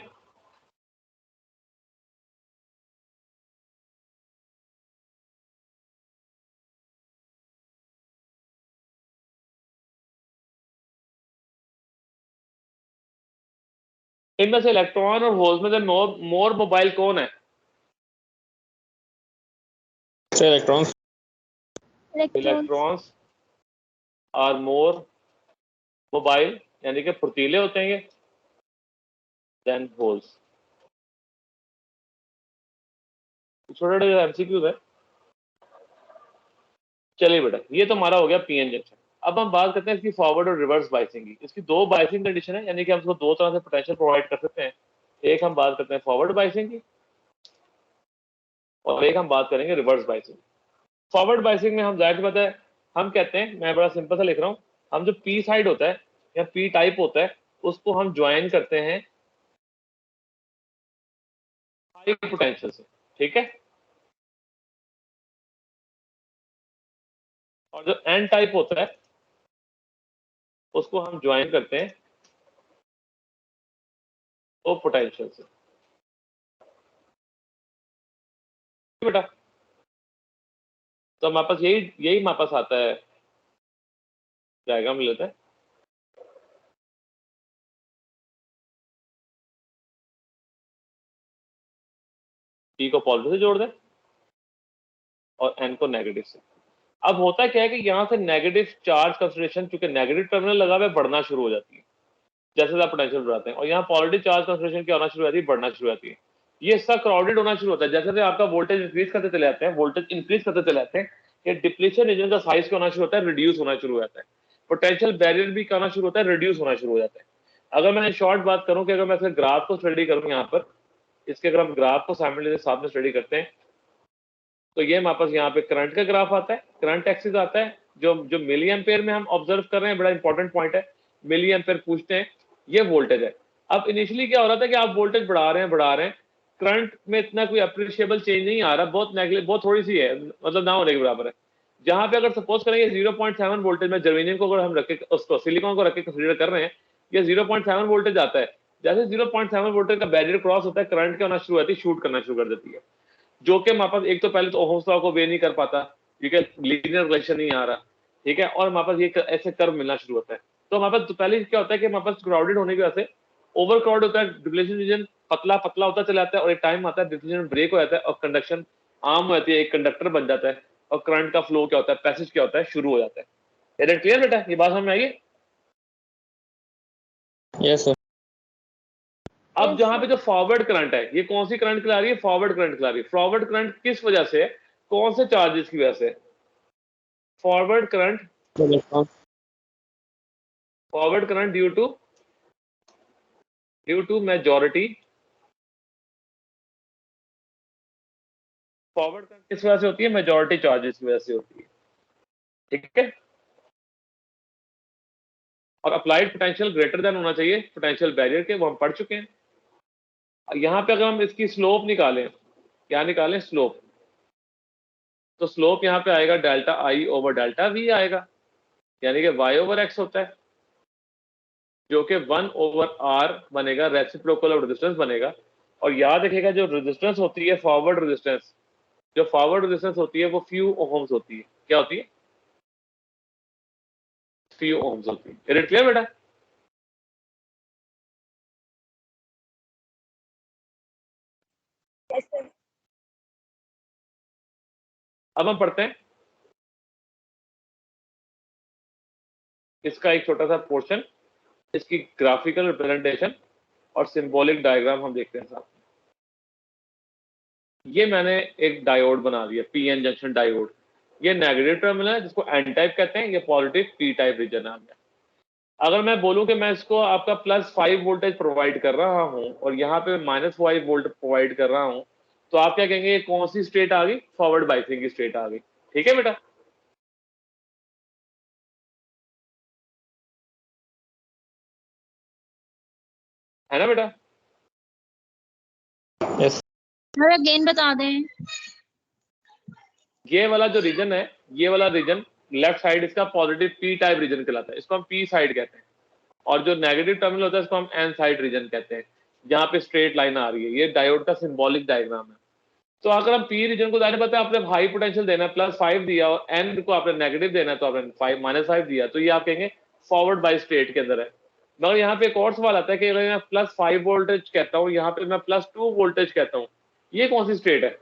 इनमें से इलेक्ट्रॉन और होल्स में से मोर मोबाइल कौन है? Sir electrons. Electrons. Electrons are more mobile, यानी कि फुर्तीले होते हैं ये, देन होल्स। छोटे छोटे एमसीक्यूज है। चलिए बेटा, ये तो हमारा हो गया पीएन जंक्शन। अब हम बात करते हैं इसकी फॉरवर्ड और रिवर्स बाइसिंग की। इसकी दो बाइसिंग कंडीशन है, यानी कि हम इसको दो तरह से पोटेंशियल प्रोवाइड कर सकते हैं। एक हम बात करते हैं फॉरवर्ड बाइसिंग की, और एक हम बात करेंगे रिवर्स बाइसिंग। फॉरवर्ड बाइसिंग में हम जाहिर सी बात है, हम कहते हैं, मैं बड़ा सिंपल सा लिख रहा हूं, हम जो पी साइड होता है या पी टाइप होता है उसको हम ज्वाइन करते हैं हाई पोटेंशियल से। ठीक है। और जो एन टाइप होता है उसको हम ज्वाइन करते हैं लो पोटेंशियल से। बेटा, तो हमारे पास यही यही हमारे पास आता है, डायग्राम लेते हैं। पी को पॉजिटिव से जोड़ दें और एन को नेगेटिव से। अब होता क्या है कि यहाँ से नेगेटिव चार्ज कंसंट्रेशन, चूंकि नेगेटिव टर्मिनल लगा हुआ है, बढ़ना शुरू हो जाती है जैसे आप पोटेंशियल बढ़ाते हैं, और यहाँ पॉजिटिव चार्ज कंसंट्रेशन क्या होना शुरू हो जाती है? बढ़ना शुरू हो जाती है। ये हिस्सा क्राउडेड होना शुरू होता है। जैसे आपका वोल्टेज इंक्रीज करते चले जाते हैं, वोल्टेज इंक्रीज करते चले जाते हैं, ये डिप्लीशन रीजन का साइज क्या होना शुरू होता है? रिड्यूस होना शुरू हो जाता है। पोटेंशियल बैरियर भी क्या होना शुरू होता है? रिड्यूस होना शुरू हो जाता है। अगर मैं शॉर्ट बात करूं कि अगर मैं इसके ग्राफ को स्टडी करूं, यहाँ पर इसके अगर हम ग्राफ को साइमल्टेनियस साथ में स्टडी करते हैं, तो ये हमारे पास यहाँ पे करंट का ग्राफ आता है, करंट एक्सिस आता है, जो जो मिली एम्पेयर में हम ऑब्जर्व कर रहे हैं, बड़ा इंपॉर्टेंट पॉइंट है, मिली एम्पेयर पूछते हैं, ये वोल्टेज है। अब इनिशियली क्या हो रहा था कि आप वोल्टेज बढ़ा रहे हैं, करंट में इतना कोई अप्रिशिएबल चेंज नहीं आ रहा, बहुत थोड़ी सी है, मतलब ना होने के बराबर है। जहां पे अगर सपोज करेंगे 0.7 वोल्टेज में जर्मेनियम को अगर हम रखे, उसको सिलिकॉन को रख के कंसीडर कर रहे हैं, ये 0.7 वोल्टेज आता है। जैसे 0.7 वोल्टेज का बैरियर क्रॉस होता है, करंट क्या होना शुरू होती है? शूट करना शुरू कर देती है, जो कि हमारे पास एक तो पहले तो ओहम्स लॉ को वे नहीं कर पाता, ठीक है, लीनियर रिलेशन नहीं आ रहा, ठीक है, और हमारे पास ये ऐसे कर्व मिलना शुरू होता है। तो हमारे पास तो पहले क्या होता है कि हमारे पास क्राउडेड होने की वजह से ओवर क्राउड होता है, डिप्लीशन रीजन पतला पतला होता चला जाता है, और एक टाइम आता है डिप्लीशन ब्रेक हो जाता है और कंडक्शन आर्म हो जाती है, एक कंडक्टर बन जाता है, और करंट का फ्लो क्या होता है? पैसेज क्या होता है? शुरू हो जाता है। इज इट क्लियर बेटा? ये बात समझ में आई? Yes sir. अब Yes, जहां sir. पे जो फॉरवर्ड करंट है, ये कौन सी करंट खिला रही है? फॉरवर्ड करंट खिला रही है। फॉरवर्ड करंट किस वजह से? कौन से चार्जेस की वजह से? Forward current, electron. Forward current due to majority. Forward current किस वजह से होती है? मेजॉरिटी चार्जेस की वजह से होती है। ठीक है। और अप्लाइड पोटेंशियल ग्रेटर देन होना चाहिए पोटेंशियल बैरियर के, वो हम पढ़ चुके हैं। यहाँ पे अगर हम इसकी स्लोप निकालें, क्या निकालें? स्लोप। तो स्लोप यहाँ पे आएगा delta I over delta we आएगा, यानी कि वाई ओवर एक्स होता है। जो कि 1/R बनेगा, रेसिप्रोकल ऑफ रेजिस्टेंस बनेगा। और याद रखिएगा जो रेजिस्टेंस होती है फॉरवर्ड रेजिस्टेंस, जो फॉरवर्ड रेजिस्टेंस होती है वो फ्यू ओम्स होती है। क्या होती है? फ्यू ओम्स होती है। इज इट क्लियर बेटा? Yes, sir. अब हम पढ़ते हैं इसका एक छोटा सा पोर्शन, इसकी ग्राफिकल रिप्रेजेंटेशन और सिंबॉलिक डायग्राम हम देखते हैं साथ। ये मैंने एक डायोड बना दिया, पीएन जंक्शन डायोड। ये नेगेटिव टर्मिनल है जिसको एन टाइप कहते हैं, ये पॉजिटिव पी टाइप रीजन आ गया। अगर मैं बोलूं कि मैं इसको आपका +5 वोल्टेज प्रोवाइड कर रहा हूं और यहाँ पे -5 वोल्ट प्रोवाइड कर रहा हूं, तो आप क्या कहेंगे? ये कौन सी स्टेट आ गई? फॉरवर्ड बाइसिंग की स्टेट आ गई। ठीक है बेटा? है ना बेटा? Yes. सर अगेन बता दें। ये वाला जो रीजन है, ये वाला रीजन लेफ्ट साइड इसका पॉजिटिव पी टाइप रीजन कहलाता है, इसको हम पी साइड कहते हैं। और जो नेगेटिव टर्मिनल होता है इसको हम एन साइड रीजन कहते हैं, जहां पे स्ट्रेट लाइन आ रही है। ये डायोड का सिंबॉलिक डायग्राम है। तो अगर हम पी रीजन को जाने पता है, आपने हाई पोटेंशियल देना है +5 दिया और एन को आपने नेगेटिव देना है, तो आपने -5 दिया, तो ये आप कहेंगे फॉरवर्ड बाई स्टेट के अंदर है। मगर यहाँ पे एक और सवाल आता है कि अगर मैं +5 वोल्टेज कहता हूँ, यहाँ पे मैं +2 वोल्टेज कहता हूँ, ये कौन सी स्टेट है?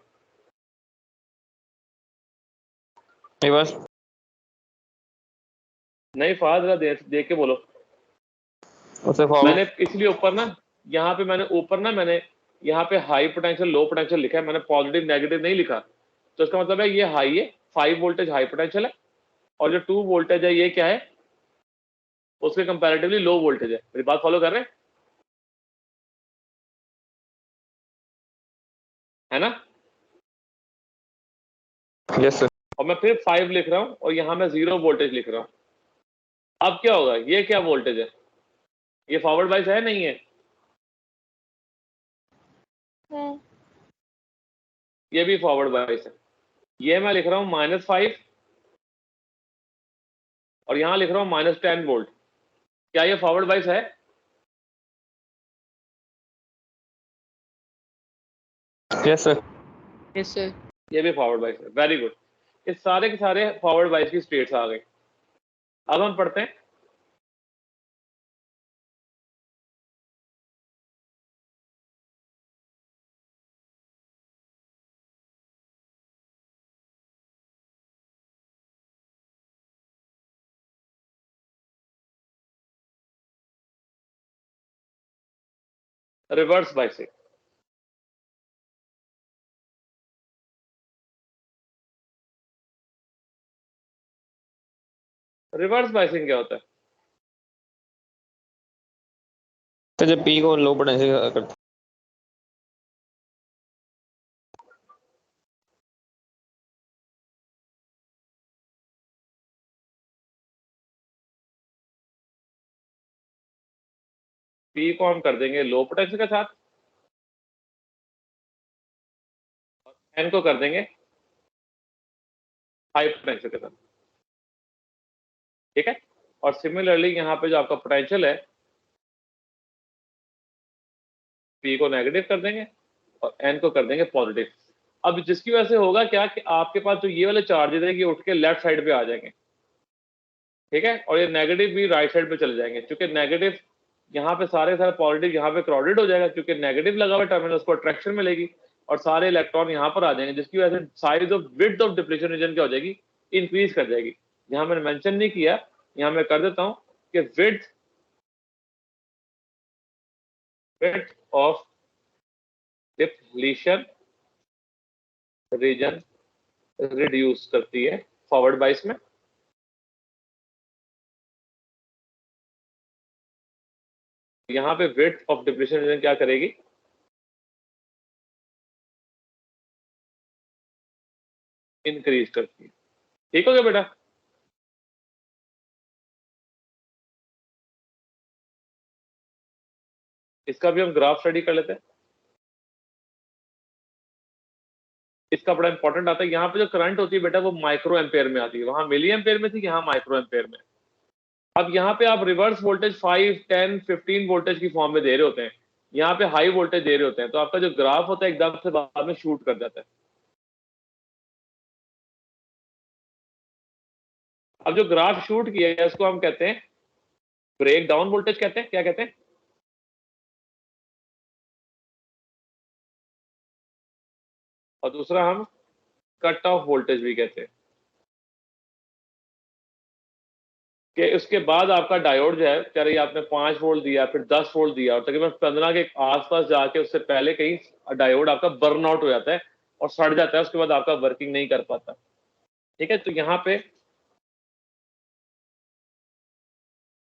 Reverse. नहीं फाद, जरा देख के बोलो। उसे फॉरवर्ड। मैंने इसलिए ऊपर ना, यहाँ पे मैंने ऊपर ना, मैंने यहाँ पे हाई पोटेंशियल लो पोटेंशियल लिखा है, मैंने पॉजिटिव नेगेटिव नहीं लिखा। तो इसका मतलब है ये हाई है, 5 वोल्टेज हाई पोटेंशियल है, और जो 2 वोल्टेज है ये क्या है? उसके कंपैरेटिवली लो वोल्टेज है। मेरी बात फॉलो कर रहे हैं? है ना? Yes sir. और मैं फिर 5 लिख रहा हूँ और यहाँ मैं 0 वोल्टेज लिख रहा हूँ। अब क्या होगा? ये क्या वोल्टेज है? ये फॉरवर्ड बाइस है नहीं है? है। ये भी फॉरवर्ड बाइस है। ये मैं लिख रहा हूँ -5 और यहाँ लिख रहा हूँ -10 वोल्ट। क्या ये फॉरवर्ड बाइस है? Yes sir. Yes, sir. ये भी फॉरवर्ड बाइस है। Very good. ये सारे के सारे फॉरवर्ड बाइस की स्टेट्स आ गए। अब हम पढ़ते हैं रिवर्स बाइसिंग। रिवर्स बाइसिंग क्या होता है? तो जब पी को लो पोटेंशियल करते पी को हम कर देंगे लो पोटेंशियल के साथ, एन को कर देंगे हाई पोटेंशियल के साथ। ठीक है? और सिमिलरली यहाँ पे जो आपका पोटेंशियल है, पी को नेगेटिव कर देंगे और एन को कर देंगे पॉजिटिव। अब जिसकी वजह से होगा क्या कि आपके पास जो ये वाले चार्जेस है ये उठ के लेफ्ट साइड पे आ जाएंगे। ठीक है? और ये नेगेटिव भी राइट साइड पे चले जाएंगे, क्योंकि नेगेटिव यहाँ पे सारे पॉजिटिव यहाँ पे क्राउडेड हो जाएगा, क्योंकि नेगेटिव लगा हुआ टर्मिनल उसको अट्रैक्शन मिलेगी और सारे इलेक्ट्रॉन यहाँ पर आ जाएंगे, जिसकी वजह से size of width of depletion region क्या हो जाएगी? इंक्रीज कर जाएगी। यहाँ मैंने मेंशन नहीं किया, यहाँ मैं कर देता हूँ कि width of depletion region reduce करती है फॉरवर्ड बाइस में। यहाँ पे विड्थ ऑफ डिप्लीशन रीजन क्या करेगी? इंक्रीज करती है। ठीक हो गया बेटा? इसका भी हम ग्राफ स्टडी कर लेते हैं। इसका बड़ा इंपॉर्टेंट आता है। यहाँ पे जो करंट होती है बेटा वो माइक्रो एम्पेयर में आती है, वहां मिली एम्पेयर में थी, यहाँ माइक्रो एम्पेयर में। अब यहाँ पे आप रिवर्स वोल्टेज 5, 10, 15 वोल्टेज की फॉर्म में दे रहे होते हैं, यहाँ पे हाई वोल्टेज दे रहे होते हैं, तो आपका जो ग्राफ होता है एकदम से बाद में शूट कर जाता है। अब जो ग्राफ शूट किया है उसको हम कहते हैं ब्रेक डाउन वोल्टेज कहते हैं। क्या कहते हैं? और दूसरा हम कट ऑफ वोल्टेज भी कहते हैं कि उसके बाद आपका डायोड जो है, कह रही आपने 5 वोल्ट दिया, फिर 10 वोल्ट दिया, और तकरीबन 15 के आसपास जाके उससे पहले कहीं डायोड आपका बर्न आउट हो जाता है और सड़ जाता है, उसके बाद आपका वर्किंग नहीं कर पाता। ठीक है, तो यहाँ पे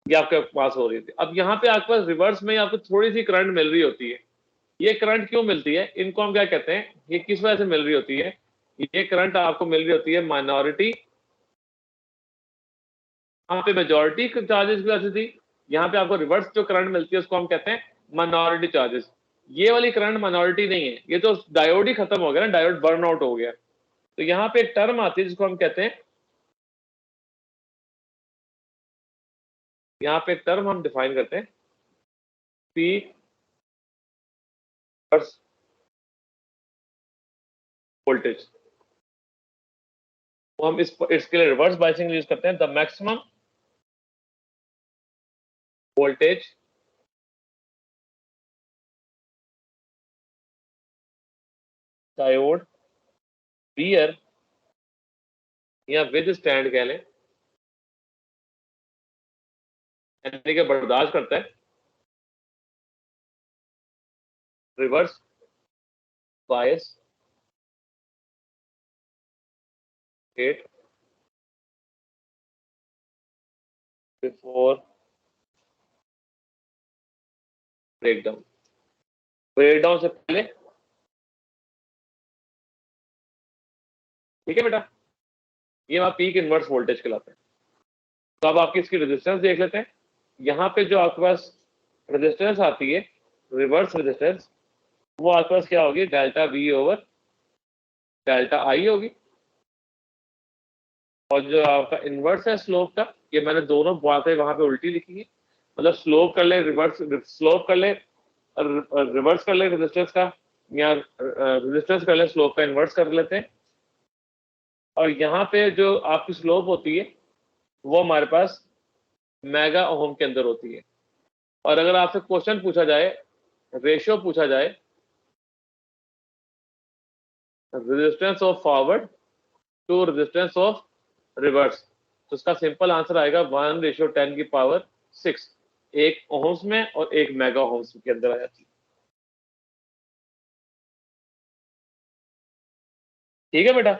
ये आपके पास हो रही थी। अब यहाँ पे आपके पास रिवर्स में आपको थोड़ी सी करंट मिल रही होती है। ये करंट क्यों मिलती है, इनको हम क्या कहते हैं, ये किस वजह से मिल रही होती है? ये करंट आपको मिल रही होती है माइनॉरिटी, यहाँ पे मेजॉरिटी चार्जेस की वजह से थी, यहाँ पे आपको रिवर्स जो करंट मिलती है उसको हम कहते हैं माइनॉरिटी चार्जेस। ये वाली करंट माइनॉरिटी नहीं है, ये तो डायोड ही खत्म हो गया ना, डायोड बर्न आउट हो गया। तो यहाँ पे एक टर्म आती है जिसको हम कहते हैं, यहाँ पे एक टर्म हम डिफाइन करते हैं पीक वोल्टेज। वो हम इसके लिए रिवर्स बायसिंग यूज करते हैं, the maximum voltage diode bear या विद स्टैंड कह लें, यानी कि बर्दाश्त करता है reverse bias state before breakdown. Breakdown से पहले, ठीक है बेटा, ये आप पीक इनवर्स वोल्टेज कहलाते हैं। तो अब आपकी इसकी रेजिस्टेंस देख लेते हैं। यहाँ पे जो आपके पास रेजिस्टेंस आती है, रिवर्स रेजिस्टेंस, वो आपके पास क्या होगी, डेल्टा वी ओवर डेल्टा आई होगी। और जो आपका इनवर्स है स्लोप का, ये मैंने दोनों बातें वहां पे उल्टी लिखी है, मतलब स्लोप कर ले रिवर्स, स्लोप कर ले रिवर्स कर ले रेजिस्टेंस का, या रेजिस्टेंस कर ले स्लोप का इनवर्स कर लेते हैं। और यहाँ पे जो आपकी स्लोप होती है वो हमारे पास मेगा ओम के अंदर होती है। और अगर आपसे क्वेश्चन पूछा जाए, रेशियो पूछा जाए, resistance of forward to resistance of reverse, तो इसका सिंपल आंसर आएगा 1:10 की पावर 6, एक ओम्स में और एक मेगा ओम्स के अंदर आ जाती है। ठीक है बेटा,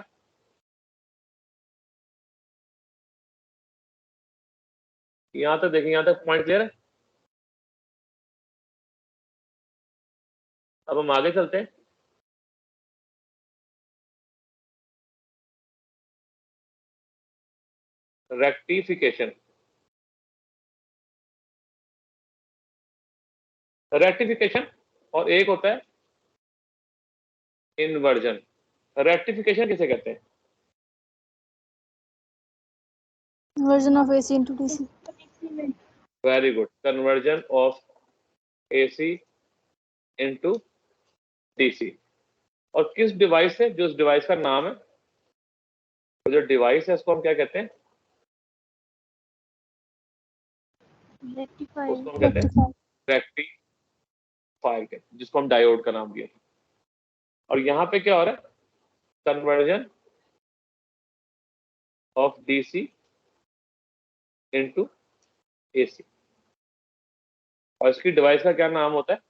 यहां तक देखिए, यहां तक पॉइंट क्लियर है। अब हम आगे चलते हैं। रेक्टिफिकेशन, रेक्टिफिकेशन और एक होता है इन्वर्जन। रेक्टिफिकेशन किसे कहते हैं? Conversion of AC into DC. Very good, conversion of AC into DC. और किस डिवाइस से, जो उस डिवाइस का नाम है, तो जो डिवाइस है उसको हम क्या कहते हैं? Rectify. उसको हम कहते हैं रेक्टिफायर कहते हैं, जिसको हम डायोड का नाम दिया था। और यहाँ पे क्या हो रहा है, conversion of DC into AC. और इसकी डिवाइस का क्या नाम होता है?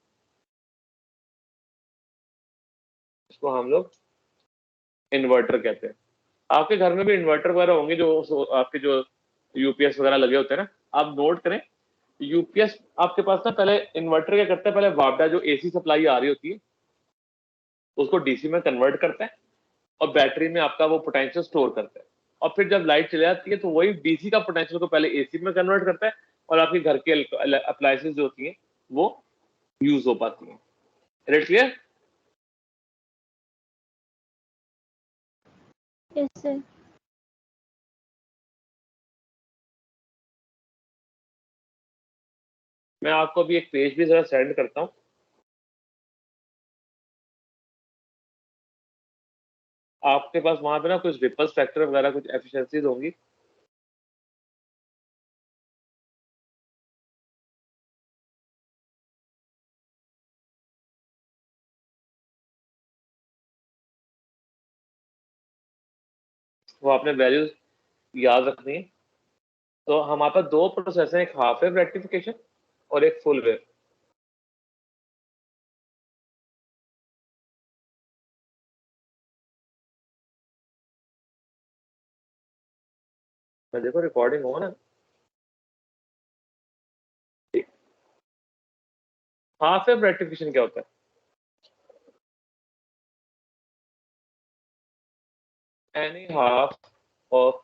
इसको हम लोग इन्वर्टर कहते हैं। आपके घर में भी इन्वर्टर वगैरह होंगे, जो आपके जो यूपीएस वगैरह लगे होते हैं ना, आप नोट करें, यूपीएस आपके पास ना, पहले इन्वर्टर क्या करता है, पहले वापडा जो एसी सप्लाई आ रही होती है उसको डीसी में कन्वर्ट करता है, और बैटरी में आपका वो पोटेंशियल स्टोर करता है। और फिर जब लाइट चली जाती है तो वही डीसी का पोटेंशियल को पहले एसी में कन्वर्ट करता है, और आपके घर के अप्लायंसेस जो होती हैं वो यूज हो पाती हैं। Rate clear? Yes, sir. मैं आपको अभी एक पेज भी जरा सेंड करता हूँ। आपके पास वहां पे ना कुछ रिपल्स फैक्टर वगैरह कुछ एफिशिएंसीज होंगी। वो आपने वैल्यूज याद रखनी है। तो हमारे पास दो प्रोसेस हैं, एक हाफ वेव रेक्टिफिकेशन और एक फुल वेव। मैं देखो रिकॉर्डिंग हो ना। हाफ वेव रेक्टिफिकेशन क्या होता है? एनी हाफ ऑफ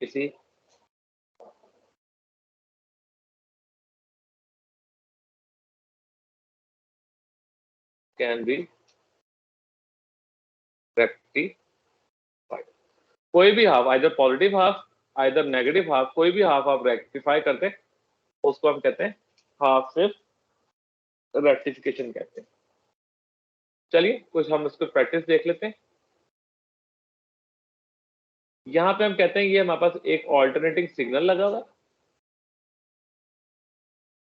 किसी कैन बी रेक्टिफाइड। कोई भी half, either positive half either negative half, कोई भी हाफ आप रेक्टिफाई करते हैं उसको हम कहते हैं हाफ वेव रेक्टिफिकेशन कहते हैं। चलिए कुछ हम इसको प्रैक्टिस देख लेते हैं। यहाँ पे हम कहते हैं ये हमारे पास एक ऑल्टरनेटिंग सिग्नल लगा हुआ है,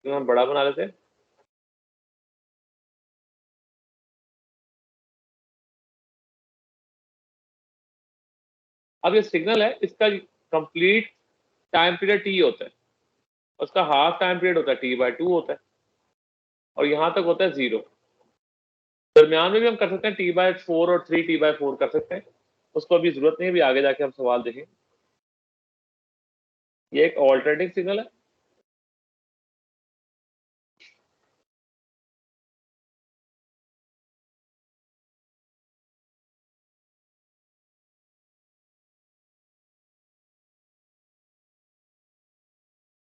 जो हम बड़ा बना लेते हैं। अब ये सिग्नल है, इसका कंप्लीट टाइम पीरियड टी होता है, उसका हाफ टाइम पीरियड होता है t/2 होता है, और यहां तक होता है 0। दरमियान में भी हम कर सकते हैं t/4 और 3t/4 कर सकते हैं, उसको अभी जरूरत नहीं है, अभी आगे जाके हम सवाल देखें। ये एक ऑल्टरनेटिंग सिग्नल है।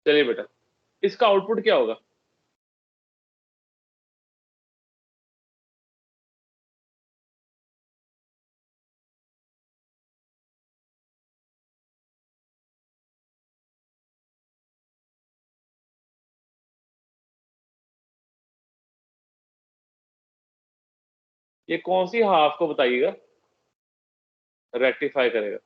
चलिए बेटा, इसका आउटपुट क्या होगा? ये कौन सी हाफ को बताइएगा रेक्टिफाई करेगा?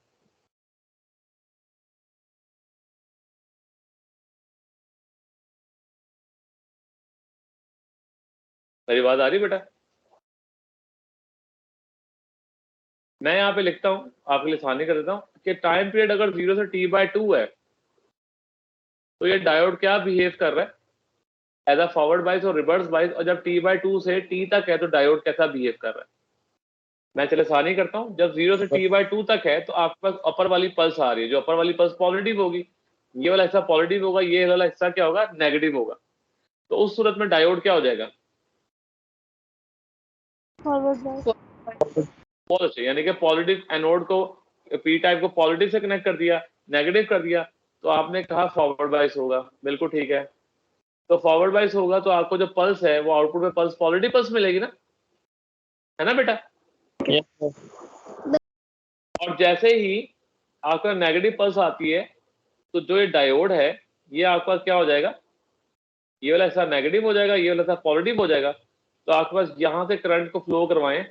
मेरी बात आ रही बेटा? मैं यहाँ पे लिखता हूँ, आपके लिए आसानी कर देता हूँ कि टाइम पीरियड अगर 0 से t/2 है तो ये डायोड क्या बिहेव कर रहा है एज अ फॉरवर्ड बाइस और रिवर्स बाइस, और जब t/2 से t तक है तो डायोड कैसा बिहेव कर रहा है। मैं चले आसानी करता हूँ, जब 0 से t/2 तक है तो आपके पास अपर वाली पल्स आ रही है, जो अपर वाली पल्स पॉजिटिव होगी, ये वाला हिस्सा पॉजिटिव होगा, ये वाला हिस्सा क्या होगा? नेगेटिव होगा। तो उस सूरत में डायोड क्या हो जाएगा? Forward bias. बहुत अच्छे, यानी कि पॉजिटिव एनोड को, पी टाइप को पॉजिटिव से कनेक्ट कर दिया, नेगेटिव कर दिया, तो आपने कहा फॉरवर्ड बाइस होगा। बिल्कुल ठीक है। तो फॉरवर्ड बाइस होगा तो आपको जो पल्स है वो आउटपुट में पल्स पॉजिटिव पल्स मिलेगी ना, है ना बेटा? Yes, sir. और जैसे ही आपका नेगेटिव पल्स आती है तो जो ये डायोड है ये आपका क्या हो जाएगा? ये वाला हिस्सा नेगेटिव हो जाएगा, ये वाला हिस्सा पॉजिटिव हो जाएगा। तो आपके पास यहाँ से करंट को फ्लो करवाएं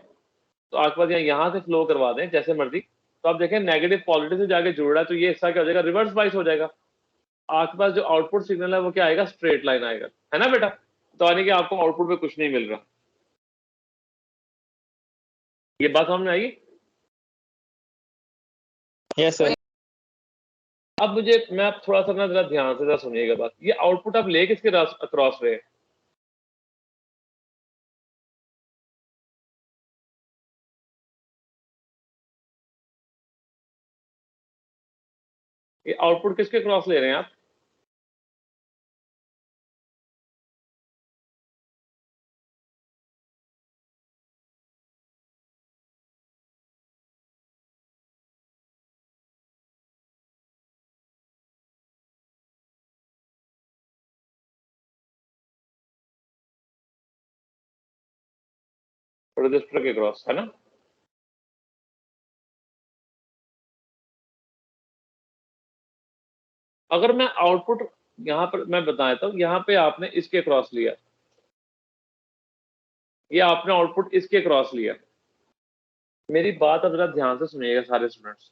तो आपके पास यहाँ से फ्लो करवा दें जैसे मर्जी, तो आप देखें नेगेटिव पॉजिटिव से जाके जुड़ रहा है, तो ये हिस्सा क्या हो जाएगा? रिवर्स बाइस हो जाएगा। आपके पास जो आउटपुट सिग्नल है वो क्या आएगा? स्ट्रेट लाइन आएगा, है ना बेटा? तो यानी कि आपको आउटपुट पे कुछ नहीं मिल रहा। ये बात समझ में आई? Yes, sir. अब मुझे, मैं आप थोड़ा सा ना जरा ध्यान से जरा सुनिएगा बात। ये आउटपुट आप ले किसके अक्रॉस रहे हैं? ये आउटपुट किसके क्रॉस ले रहे हैं आप? रजिस्टर के क्रॉस, है ना? अगर मैं आउटपुट यहाँ पर मैं बता देता हूँ, यहाँ पे आपने इसके क्रॉस लिया, ये आपने आउटपुट इसके क्रॉस लिया। मेरी बात अब जरा ध्यान से सुनिएगा सारे स्टूडेंट्स,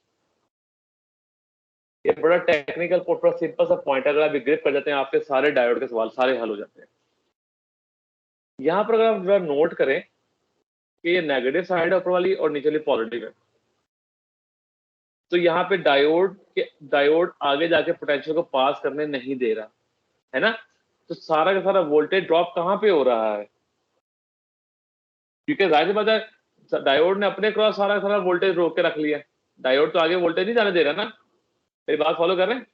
ये बड़ा टेक्निकल बड़ा सिंपल सा पॉइंट है, अगर आप ग्रिप कर जाते हैं आपके सारे डायोड के सवाल सारे हल हो जाते हैं। यहाँ पर अगर आप जरा नोट करें कि ये नेगेटिव साइड है ऊपर वाली और नीचे वाली पॉजिटिव है, तो यहाँ पे डायोड आगे जाके पोटेंशियल को पास करने नहीं दे रहा है ना, तो सारा का सारा वोल्टेज ड्रॉप कहाँ पे हो रहा है, क्योंकि जाहिर सी बात है डायोड ने अपने क्रॉस सारा का सारा वोल्टेज रोक के रख लिया, डायोड तो आगे वोल्टेज नहीं जाने दे रहा ना। मेरी बात फॉलो कर रहे हैं?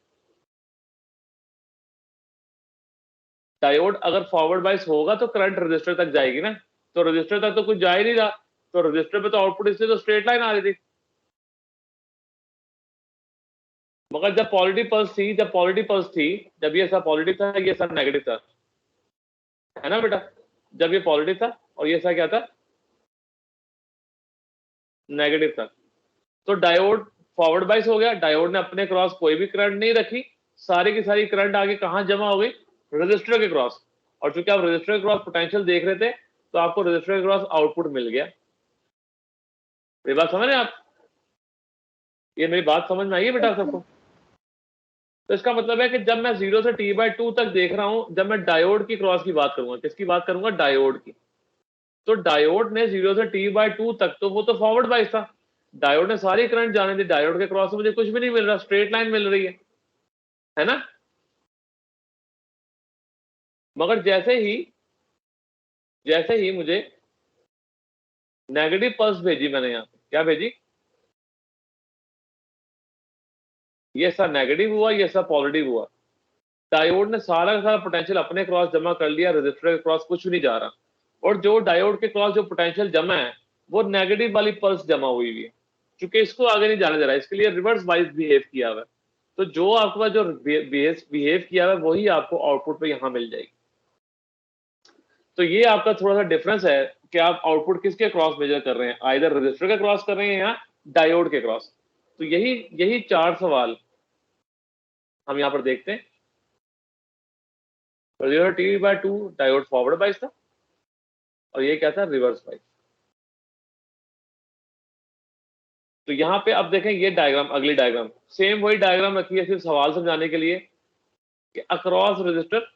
डायोड अगर फॉरवर्ड बाइस होगा तो करंट रजिस्टर तक जाएगी ना, तो रजिस्टर तक तो कुछ जा ही नहीं रहा, तो रजिस्टर पे तो आउटपुट इससे तो स्ट्रेट लाइन आ रही थी। मगर जब पॉजिटिव पल्स थी, जब ये सब पॉजिटिव था ये सब नेगेटिव था, है ना बेटा, जब ये पॉजिटिव था और ये सब क्या था, नेगेटिव था, तो डायोड फॉरवर्ड बाइस हो गया, डायोड ने अपने क्रॉस कोई भी करंट नहीं रखी, सारी की सारी करंट आगे कहां जमा हो गई, रजिस्टर के क्रॉस, और चूंकि आप रजिस्टर के क्रॉस पोटेंशियल देख रहे थे तो आपको रजिस्टर के क्रॉस आउटपुट मिल गया। मेरी बात समझ रहे हैं आप? ये मेरी बात समझ में आई है बेटा सबको? तो इसका मतलब है कि जब मैं 0 से T/2 तक देख रहा हूं, जब मैं डायोड की क्रॉस की बात करूंगा, किसकी बात करूंगा, डायोड की, तो डायोड ने 0 से T/2 तक तो वो तो फॉरवर्ड बाइस था, डायोड ने सारी करंट जाने दी, डायोड के क्रॉस से मुझे कुछ भी नहीं मिल रहा, स्ट्रेट लाइन मिल रही है ना। मगर जैसे ही मुझे नेगेटिव पल्स भेजी मैंने, यहाँ पे क्या भेजी, ये सब नेगेटिव हुआ, ये सब पॉजिटिव हुआ, डायोड ने सारा का सारा पोटेंशियल अपने क्रॉस जमा कर लिया, रजिस्टर के क्रॉस कुछ भी नहीं जा रहा, और जो डायोड के क्रॉस जो पोटेंशियल जमा है वो नेगेटिव वाली पल्स जमा हुई है, क्योंकि इसको आगे नहीं जाने दे रहा, इसके लिए रिवर्स वाइज बिहेव किया हुआ है, तो जो आपके पास जो बिहेव किया हुआ है वही आपको आउटपुट पे यहाँ मिल जाएगी। तो ये आपका थोड़ा सा डिफरेंस है कि आप आउटपुट किसके क्रॉस मेजर कर रहे हैं, आइदर रजिस्टर के क्रॉस कर रहे हैं या डायोड के क्रॉस। तो यही 4 सवाल हम यहाँ पर देखते हैं। T/2 डायोड फॉरवर्ड बाइस था और ये क्या था, रिवर्स बाइस। तो यहाँ पे अब देखें ये डायग्राम, अगली डायग्राम सेम वही डायग्राम रखी है, सिर्फ सवाल समझाने के लिए कि अक्रॉस रजिस्टर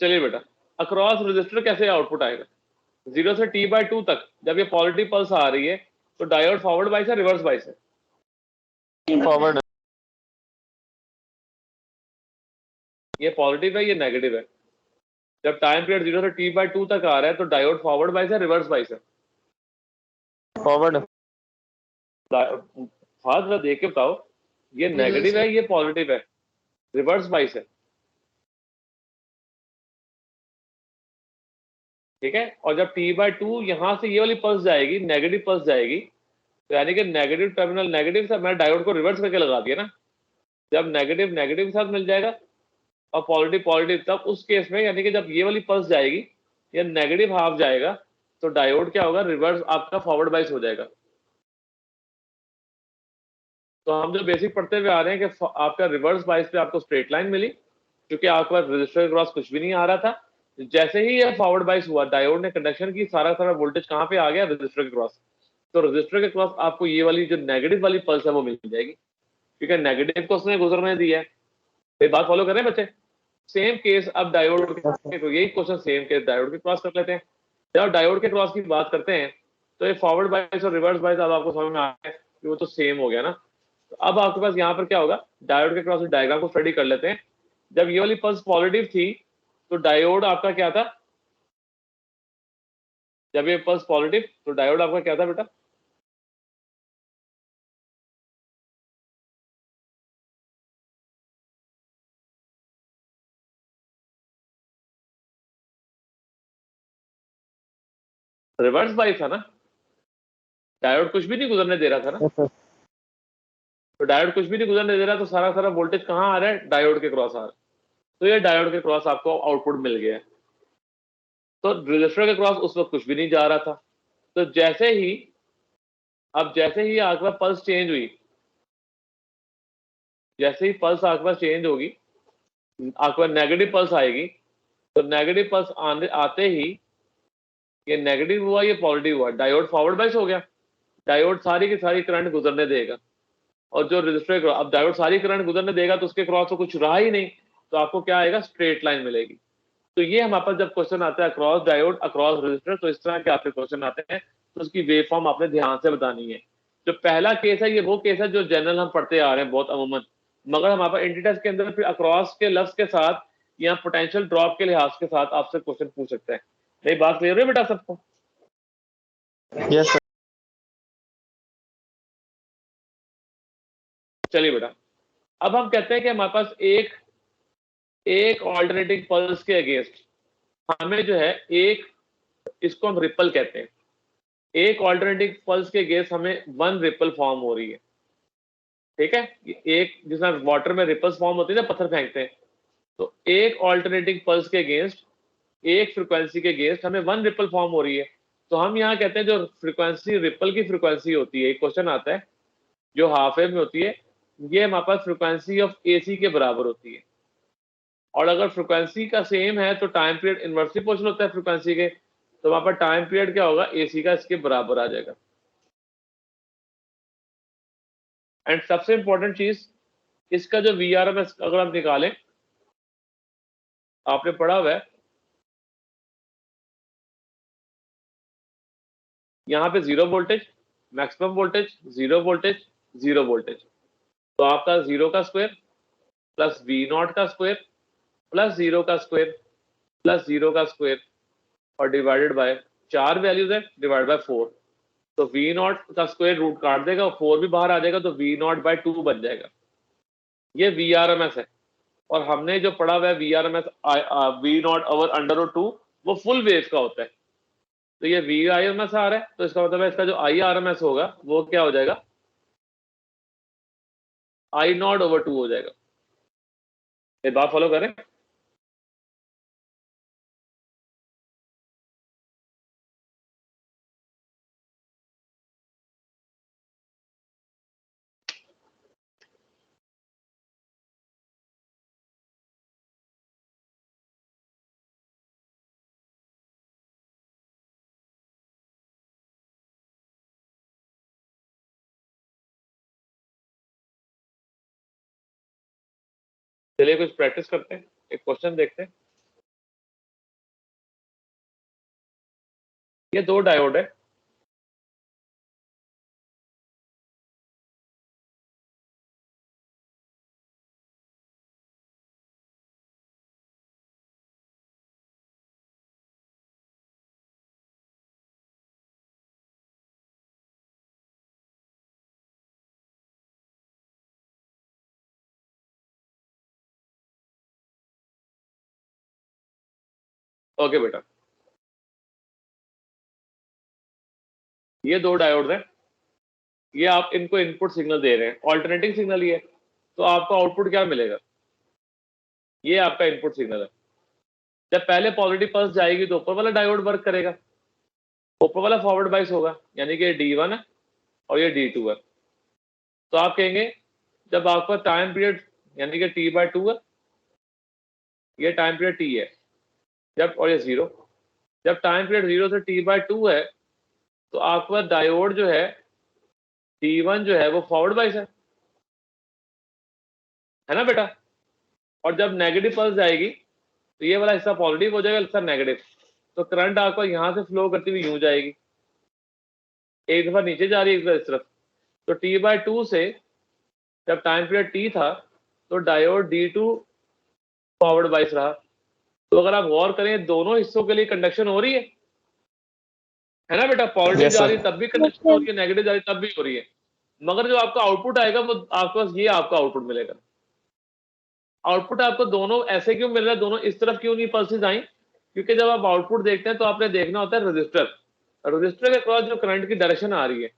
चलिए बेटा, अक्रॉस रजिस्टर कैसे आउटपुट आएगा, 0 से T/2 तक जब ये पॉजिटिव पल्स आ रही है तो डायोड फॉरवर्ड बाइस है, रिवर्स बाइस है, फॉरवर्ड ये पॉजिटिव है, ये नेगेटिव है। जब टाइम पीरियड 0 से T/2 तक आ रहा है तो डायोड फॉरवर्ड बाइस है, रिवर्स बाइस है, फॉरवर्ड हाथ जरा देख के बताओ, ये नेगेटिव है, ये पॉजिटिव है, रिवर्स बाइस है, ठीक है। और जब T/2 यहां से ये वाली पल्स जाएगी, नेगेटिव पल्स जाएगी, तो यानी कि नेगेटिव टर्मिनल नेगेटिव से मैंने डायोड को रिवर्स करके लगा दिया ना, जब नेगेटिव नेगेटिव के साथ मिल जाएगा और पॉजिटिव पॉजिटिव, तब उस केस में यानी कि जब ये वाली पल्स जाएगी या नेगेटिव हाफ जाएगा तो डायोड क्या होगा, रिवर्स आपका फॉरवर्ड बाइस हो जाएगा। तो हम जो बेसिक पढ़ते हुए आ रहे हैं कि आपका रिवर्स बाइस पे आपको स्ट्रेट लाइन मिली, क्योंकि आपके पास रजिस्टर के क्रॉस कुछ भी नहीं आ रहा था। जैसे ही ये फॉरवर्ड बाइस हुआ, डायोड ने कंडक्शन की, सारा सारा वोल्टेज कहाँ पे आ गया, रजिस्टर के क्रॉस, तो रजिस्टर के क्रॉस आपको ये वाली जो नेगेटिव वाली पल्स है वो मिल जाएगी, क्योंकि नेगेटिव को उसने गुजरने दिया है। ये बात फॉलो कर रहे हैं बच्चे? सेम केस अब डायोड के, तो यही क्वेश्चन सेम केस डायोड के क्रॉस कर लेते हैं। जब डायोड के क्रॉस की बात करते हैं तो ये फॉरवर्ड बाइस और रिवर्स बाइस अब आपको समझ में आ गया कि वो तो सेम हो गया ना। तो अब आपके पास यहाँ पर क्या होगा, डायोड के क्रॉस डायग्राम को स्टडी कर लेते हैं। जब ये वाली पल्स पॉजिटिव थी तो डायोड आपका क्या था, जब ये पल्स पॉजिटिव तो डायोड आपका क्या था बेटा, रिवर्स बाइस था ना, डायोड कुछ भी नहीं गुजरने दे रहा था ना। यस सर तो डायोड कुछ भी नहीं गुजरने दे रहा, तो सारा सारा वोल्टेज कहाँ आ रहा है, डायोड के क्रॉस आ रहा है। तो ये डायोड के क्रॉस आपको आउटपुट मिल गया है। तो रजिस्टर के क्रॉस उस वक्त कुछ भी नहीं जा रहा था। तो जैसे ही आपके पास पल्स चेंज हुई, जैसे ही पल्स आपके पास चेंज होगी, आपके पास नेगेटिव पल्स आएगी, तो नेगेटिव पल्स आते ही ये नेगेटिव हुआ, ये पॉजिटिव हुआ, डायोड फॉरवर्ड बाइस हो गया। डायोड सारी की सारी करंट गुजरने देगा, और जो रजिस्टर अब डायोड सारी करंट गुजरने देगा तो उसके क्रॉस तो कुछ रहा ही नहीं, तो आपको क्या आएगा, स्ट्रेट लाइन मिलेगी। तो ये हमारे पास जब क्वेश्चन आता है अक्रॉस डायोड अक्रॉस रजिस्टर, तो इस तरह के आपके क्वेश्चन आते हैं, तो उसकी वेव फॉर्म आपने ध्यान से बतानी है। जो पहला केस है ये वो केस है जो जनरल हम पढ़ते आ रहे हैं बहुत अमूमन, मगर हमारे पास एंटीटेस्ट के अंदर फिर अक्रॉस के लफ्ज के साथ या पोटेंशियल ड्रॉप के लिहाज के साथ आपसे क्वेश्चन पूछ सकते हैं। मेरी बात क्लियर है बेटा सबको? Yes sir. चलिए बेटा, अब हम कहते हैं कि हमारे पास एक ऑल्टरनेटिंग पल्स के अगेंस्ट हमें जो है एक, इसको हम रिपल कहते हैं, एक ऑल्टरनेटिंग पल्स के अगेंस्ट हमें वन रिपल फॉर्म हो रही है। ठीक है, एक जिसमें वाटर में रिपल्स फॉर्म होती है ना, पत्थर फेंकते हैं, तो एक ऑल्टरनेटिंग पल्स के अगेंस्ट, एक फ्रीक्वेंसी के अगेंस्ट हमें वन रिपल फॉर्म हो रही है। तो हम यहाँ कहते हैं जो फ्रीक्वेंसी रिपल की फ्रीक्वेंसी होती है, एक क्वेश्चन आता है जो हाफ वेव में होती है, ये हमारे पास फ्रीक्वेंसी ऑफ एसी के बराबर होती है। और अगर फ्रीक्वेंसी का सेम है तो टाइम पीरियड इनवर्सली प्रोपोर्शनल होता है फ्रीक्वेंसी के, तो वहां पर टाइम पीरियड क्या होगा, एसी का इसके बराबर आ जाएगा। एंड सबसे इंपॉर्टेंट चीज, इसका जो VRMS अगर हम निकालें, आपने पढ़ा हुआ है यहाँ पे zero voltage, maximum voltage, zero voltage, zero voltage, तो आपका जीरो का स्क्वायर प्लस V0 का स्क्वायर प्लस जीरो का स्क्वायर प्लस जीरो का स्क्वायर और डिवाइडेड बाय 4 वैल्यूज है, डिवाइड बाय 4, तो V0 का स्क्वायर रूट काट देगा और 4 भी बाहर आ जाएगा, तो V0/2 बन जाएगा। ये VRMS है। और हमने जो पढ़ा हुआ है VRMS V0/√2 वो फुल वेव का होता है। तो ये VRMS आ रहा है, तो इसका मतलब है इसका जो IRMS होगा वो क्या हो जाएगा, I0/2 हो जाएगा। ये बात फॉलो करें? चलिए कुछ प्रैक्टिस करते हैं, एक क्वेश्चन देखते हैं। ये दो डायोड है, ओके बेटा, ये दो डायोड हैं, ये आप इनको इनपुट सिग्नल दे रहे हैं, ऑल्टरनेटिंग सिग्नल ये, तो आपको आउटपुट क्या मिलेगा, ये आपका इनपुट सिग्नल है। जब पहले पॉजिटिव पल्स जाएगी तो ऊपर वाला डायोड वर्क करेगा, ऊपर वाला फॉरवर्ड बाइस होगा, यानी कि D1 है और ये D2 है। तो आप कहेंगे जब आपका टाइम पीरियड यानी कि T/2 है, ये टाइम पीरियड T है, जब, और ये 0, जब टाइम पीरियड 0 से T/2 है, तो आपका डायोड जो है D1 जो है वो फॉरवर्ड बाइस है ना बेटा। और जब नेगेटिव पल्स जाएगी तो ये वाला हिस्सा पॉजिटिव हो जाएगा, हिस्सा नेगेटिव, तो करंट आपको यहां से फ्लो करती हुई यूं जाएगी, एक दफा नीचे जा रही है, एक दफा इस तरफ। तो T/2 से जब टाइम पीरियड T था तो डायोड D2 फॉरवर्ड बाइस रहा। तो अगर आप गौर करें दोनों हिस्सों के लिए कंडक्शन हो रही है ना बेटा, पॉजिटिव Yes, जा sir. रही है तब भी कंडक्शन हो रही है, नेगेटिव जा रही है तब भी हो रही है, मगर जो आपका आउटपुट आएगा वो आपके पास ये आपका आउटपुट मिलेगा। आउटपुट आपको दोनों ऐसे क्यों मिल रहा है, दोनों इस तरफ क्यों नहीं पल्सेस आई, क्योंकि जब आप आउटपुट देखते हैं तो आपने देखना होता है रजिस्टर के क्रॉस जो करंट की डायरेक्शन आ रही है,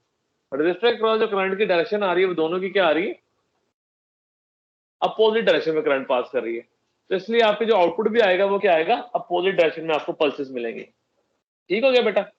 रजिस्टर के क्रॉस जो करंट की डायरेक्शन आ रही है वो दोनों की क्या आ रही है, अपोजिट डायरेक्शन में करंट पास कर रही है, तो इसलिए आपके जो आउटपुट भी आएगा वो क्या आएगा, अपोजिट डायरेक्शन में आपको पल्सेस मिलेंगे। ठीक हो गया बेटा?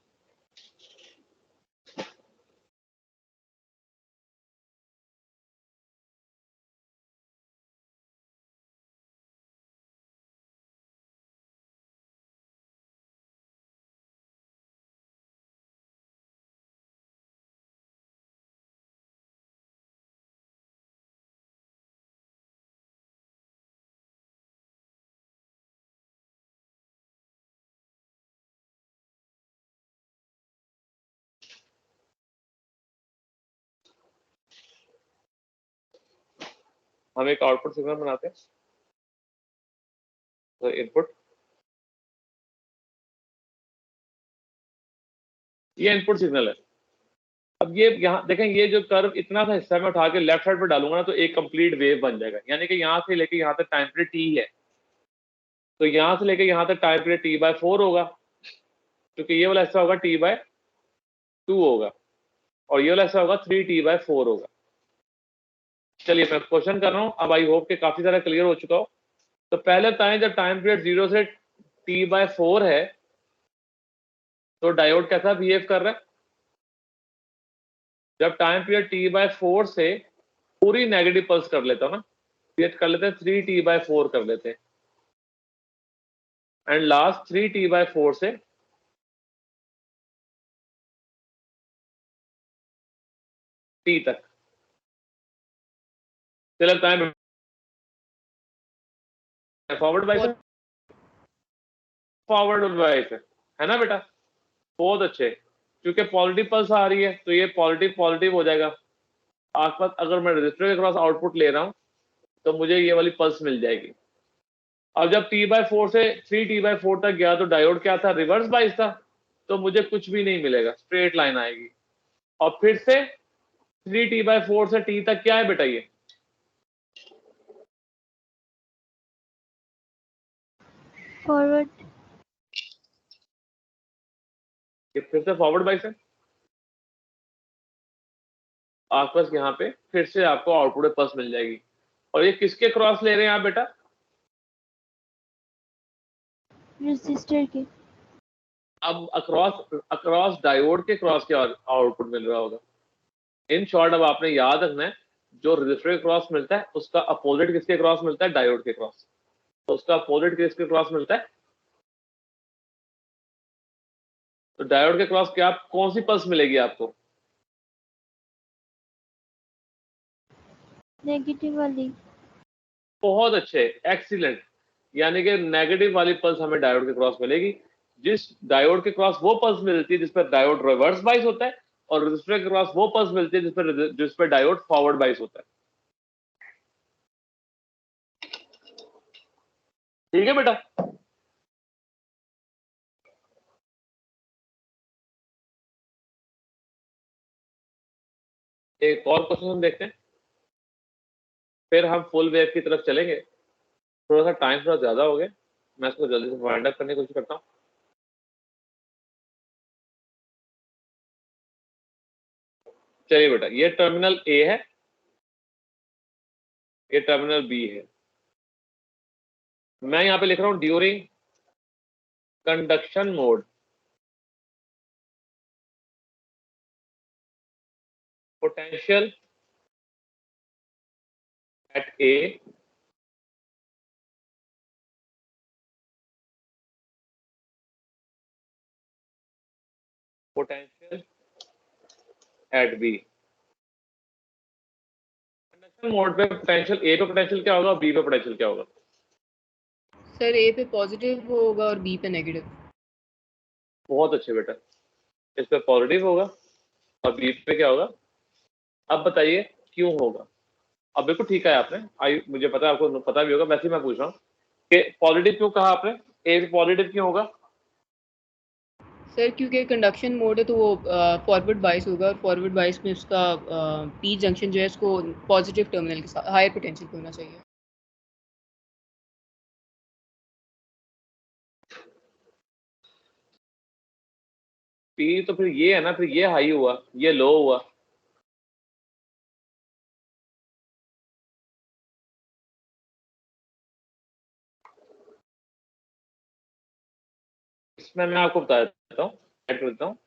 हम एक आउटपुट सिग्नल बनाते हैं, तो इनपुट, ये इनपुट सिग्नल है। अब ये यहाँ देखें, ये जो कर्व इतना सा हिस्सा मैं उठा के लेफ्ट साइड पर डालूंगा ना, तो एक कंप्लीट वेव बन जाएगा, यानी कि यहाँ से लेके यहाँ तक टाइम पीरियड टी है, तो यहाँ से लेके यहाँ तक टाइम पीरियड T/4 होगा, क्योंकि ये वाला हिस्सा होगा T/2 होगा, और ये वाला हिस्सा होगा 3T/4 होगा। चलिए मैं क्वेश्चन कर रहा हूँ, अब आई होप के काफी सारा क्लियर हो चुका हो। तो पहले बताएं, जब टाइम पीरियड 0 से T/4 है तो डायोड कैसा बिहेव कर रहा है? जब टाइम पीरियड T/4 से पूरी नेगेटिव पल्स कर लेता हूं ना, क्रिएट कर लेते हैं 3T/4 कर लेते हैं, एंड लास्ट 3T/4 से T तक चलता है फॉरवर्ड बाइस, फॉरवर्ड बाइस है ना बेटा? बहुत अच्छे, क्योंकि पॉजिटिव पल्स आ रही है तो ये पॉजिटिव पॉजिटिव हो जाएगा आसपास। अगर मैं रजिस्टर के क्रॉस आउटपुट ले रहा हूं तो मुझे ये वाली पल्स मिल जाएगी। अब जब T/4 से 3T/4 तक गया तो डायोड क्या था, रिवर्स बाइस था, तो मुझे कुछ भी नहीं मिलेगा, स्ट्रेट लाइन आएगी। और फिर से 3T/4 से T तक क्या है बेटा, ये Forward. ये फिर से फॉरवर्ड बाइस है। आसपास यहाँ पे फिर से आपको आउटपुट में पल्स मिल जाएगी। और ये किसके क्रॉस ले रहे हैं आप बेटा? Resistor के. अब अक्रॉस डायोड के क्रॉस के आउटपुट मिल रहा होगा। इन शॉर्ट अब आपने याद रखना है, जो रजिस्टर के क्रॉस मिलता है उसका अपोजिट किसके क्रॉस मिलता है? डायोड के क्रॉस। तो उसका अपोजिट किसके क्रॉस मिलता है? तो डायोड के क्रॉस क्या कौन सी पल्स मिलेगी आपको? नेगेटिव वाली. बहुत अच्छे, एक्सीलेंट। यानी कि नेगेटिव वाली पल्स हमें डायोड के क्रॉस मिलेगी। जिस डायोड के क्रॉस वो पल्स मिलती है जिस पर डायोड रिवर्स बाइस होता है, और रजिस्टर के क्रॉस वो पल्स मिलती है जिस पर डायोड फॉरवर्ड बाइस होता है। ठीक है बेटा? एक और क्वेश्चन हम देखते हैं, फिर हम फुल वेव की तरफ चलेंगे। थोड़ा सा टाइम थोड़ा ज्यादा हो गया, मैं इसको जल्दी से वाइंड अप करने की कोशिश करता हूँ। चलिए बेटा, ये टर्मिनल ए है, ये टर्मिनल बी है। मैं यहाँ पे लिख रहा हूँ during conduction mode, potential at A potential at B. Conduction mode पे पोटेंशियल ए पे पोटेंशियल क्या होगा, बी पे पोटेंशियल क्या होगा? सर ए पे पॉजिटिव होगा और बी पे नेगेटिव। बहुत अच्छे बेटा, इस पे पॉजिटिव होगा और बी पे क्या होगा? अब बताइए क्यों होगा? अब बिल्कुल ठीक है आपने, मुझे पता है आपको पता भी होगा, वैसे ही मैं पूछ रहा हूँ कि पॉजिटिव क्यों कहा आपने, ए पे पॉजिटिव क्यों होगा? सर क्योंकि कंडक्शन मोड है तो वो फॉरवर्ड बाइस होगा, और फॉरवर्ड बाइस में उसका पी जंक्शन जो है इसको पॉजिटिव टर्मिनल के साथ हायर पोटेंशियल पे होना चाहिए। पी तो फिर ये है ना, फिर ये हाई हुआ, ये लो हुआ। इसमें मैं आपको बता देता हूँ, ऐड कर देता हूँ।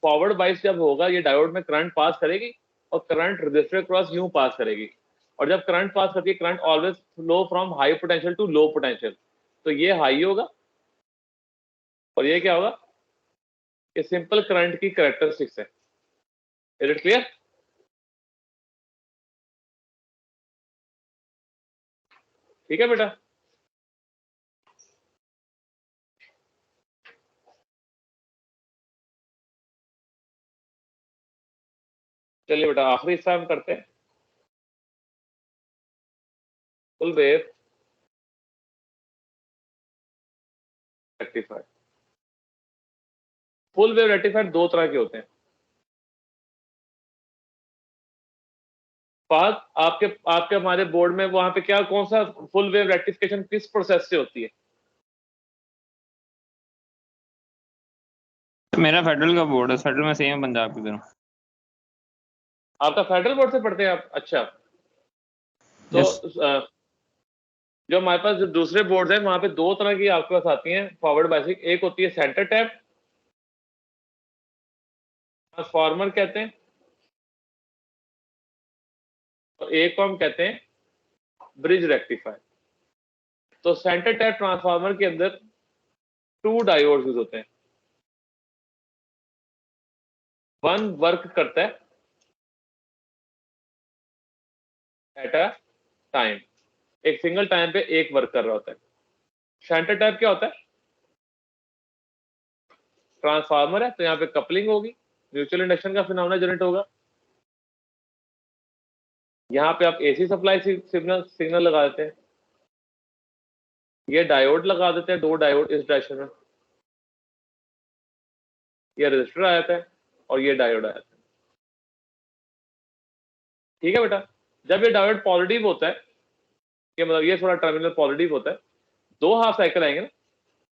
फॉरवर्ड बाइस जब होगा ये डायोड में करंट पास करेगी और करंट रजिस्टर क्रॉस यूं पास करेगी, और जब करंट पास करती है current always flow from high potential to low potential, तो ये हाई होगा और ये क्या होगा, ये सिंपल करंट की कैरेक्टरिस्टिक्स है। Is it clear? ठीक है बेटा। चलिए बेटा आखिरी हिस्सा हम करते हैं, full wave rectifier. Full wave rectifier दो तरह के होते हैं। फहद आपके आपके हमारे बोर्ड में वहां पे क्या कौन सा फुल वेव रेक्टिफिकेशन किस प्रोसेस से होती है? मेरा फेडरल का बोर्ड है, फेडरल में सेम है पंजाब की तरह। आपका फेडरल बोर्ड से पढ़ते हैं आप? अच्छा, तो Yes. जो हमारे पास जो दूसरे बोर्ड हैं वहां पे दो तरह की आपके पास आती हैं फॉरवर्ड बाइसिंग। एक होती है सेंटर टैप, ट्रांसफार्मर कहते हैं, और एक को हम कहते हैं ब्रिज रेक्टिफायर। तो सेंटर टैप ट्रांसफार्मर के अंदर 2 डायोड्स यूज होते हैं। वन वर्क करता है एट अ टाइम, एक सिंगल टाइम पे एक वर्क कर रहा होता है। सेंटर टैप क्या होता है? ट्रांसफार्मर है तो यहाँ पे कपलिंग होगी, म्यूचुअल इंडक्शन का फिनोमेना जनरेट होगा। यहाँ पे आप एसी सप्लाई सिग्नल लगा देते हैं, ये डायोड लगा देते हैं, 2 डायोड इस डायरेक्शन में, ये रजिस्टर आ जाता है और ये डायोड आ जाता है। ठीक है बेटा। जब ये डायोड पॉजिटिव होता है, ये मतलब ये थोड़ा टर्मिनल पॉजिटिव होता है, 2 हाफ साइकिल आएंगे ना,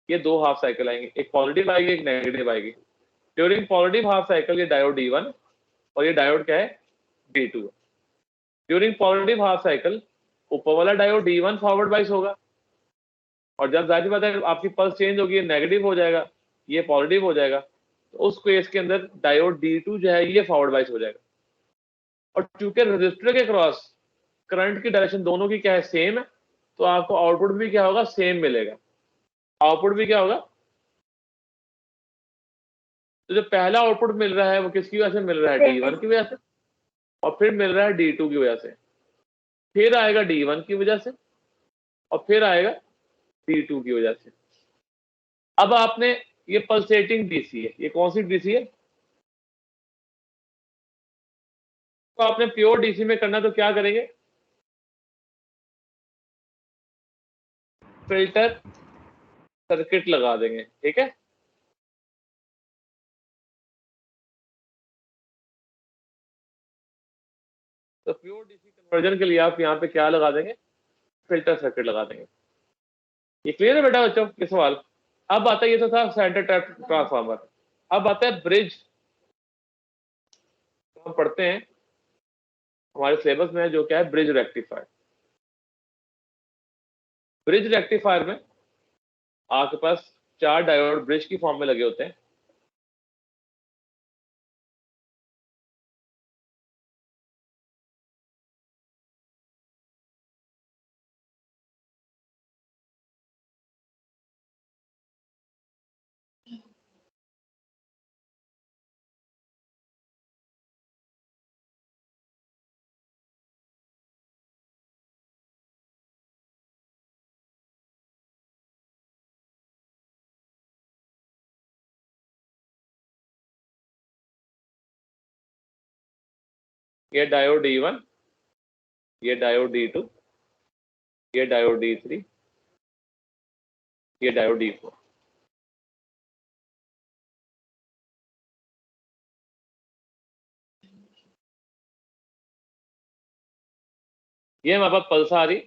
ये 2 हाफ साइकिल आएंगे, एक पॉजिटिव आएगी एक नेगेटिव आएगी। ड्यूरिंग पॉजिटिव हाफ साइकिल ये डायोड D1 और ये डायोड क्या है, D2। During positive half cycle ऊपर वाला डायोड D1 फॉरवर्ड बाइस होगा, और जब जाहिर बात है आपकी पल्स चेंज होगी, ये नेगेटिव हो जाएगा, ये पॉजिटिव हो जाएगा, तो उस केस के अंदर डायोड D2 जो है ये फॉरवर्ड बाइस हो जाएगा। और चूंकि रजिस्टर के क्रॉस करंट की डायरेक्शन दोनों की क्या है, सेम है, तो आपको आउटपुट भी क्या होगा, सेम मिलेगा। आउटपुट भी क्या होगा, तो जो पहला आउटपुट मिल रहा है वो किसकी वजह से मिल रहा है, D1 की वजह से, और फिर मिल रहा है D2 की वजह से, फिर आएगा D1 की वजह से, और फिर आएगा D2 की वजह से। अब आपने ये पल्सेटिंग डीसी है, ये कौन सी डीसी है? तो आपने प्योर डीसी में करना तो क्या करेंगे, फिल्टर सर्किट लगा देंगे। ठीक है, तो प्योर डीसी कन्वर्जन के लिए आप यहाँ पे क्या लगा देंगे, फिल्टर सर्किट लगा देंगे। ये क्लियर है बेटा बच्चों ये सवाल? अब आता है, ये तो था सेंटर टैप ट्रांसफार्मर। अब आता है ब्रिज, हम पढ़ते हैं हमारे सिलेबस में जो क्या है, ब्रिज रेक्टिफायर। ब्रिज रेक्टिफायर में आपके पास 4 डायोड ब्रिज की फॉर्म में लगे होते हैं। ये डायोड D1, ये डायोड D2, ये डायोड D3, ये डायोड D4। ये हमारे पास पल्स आ रही,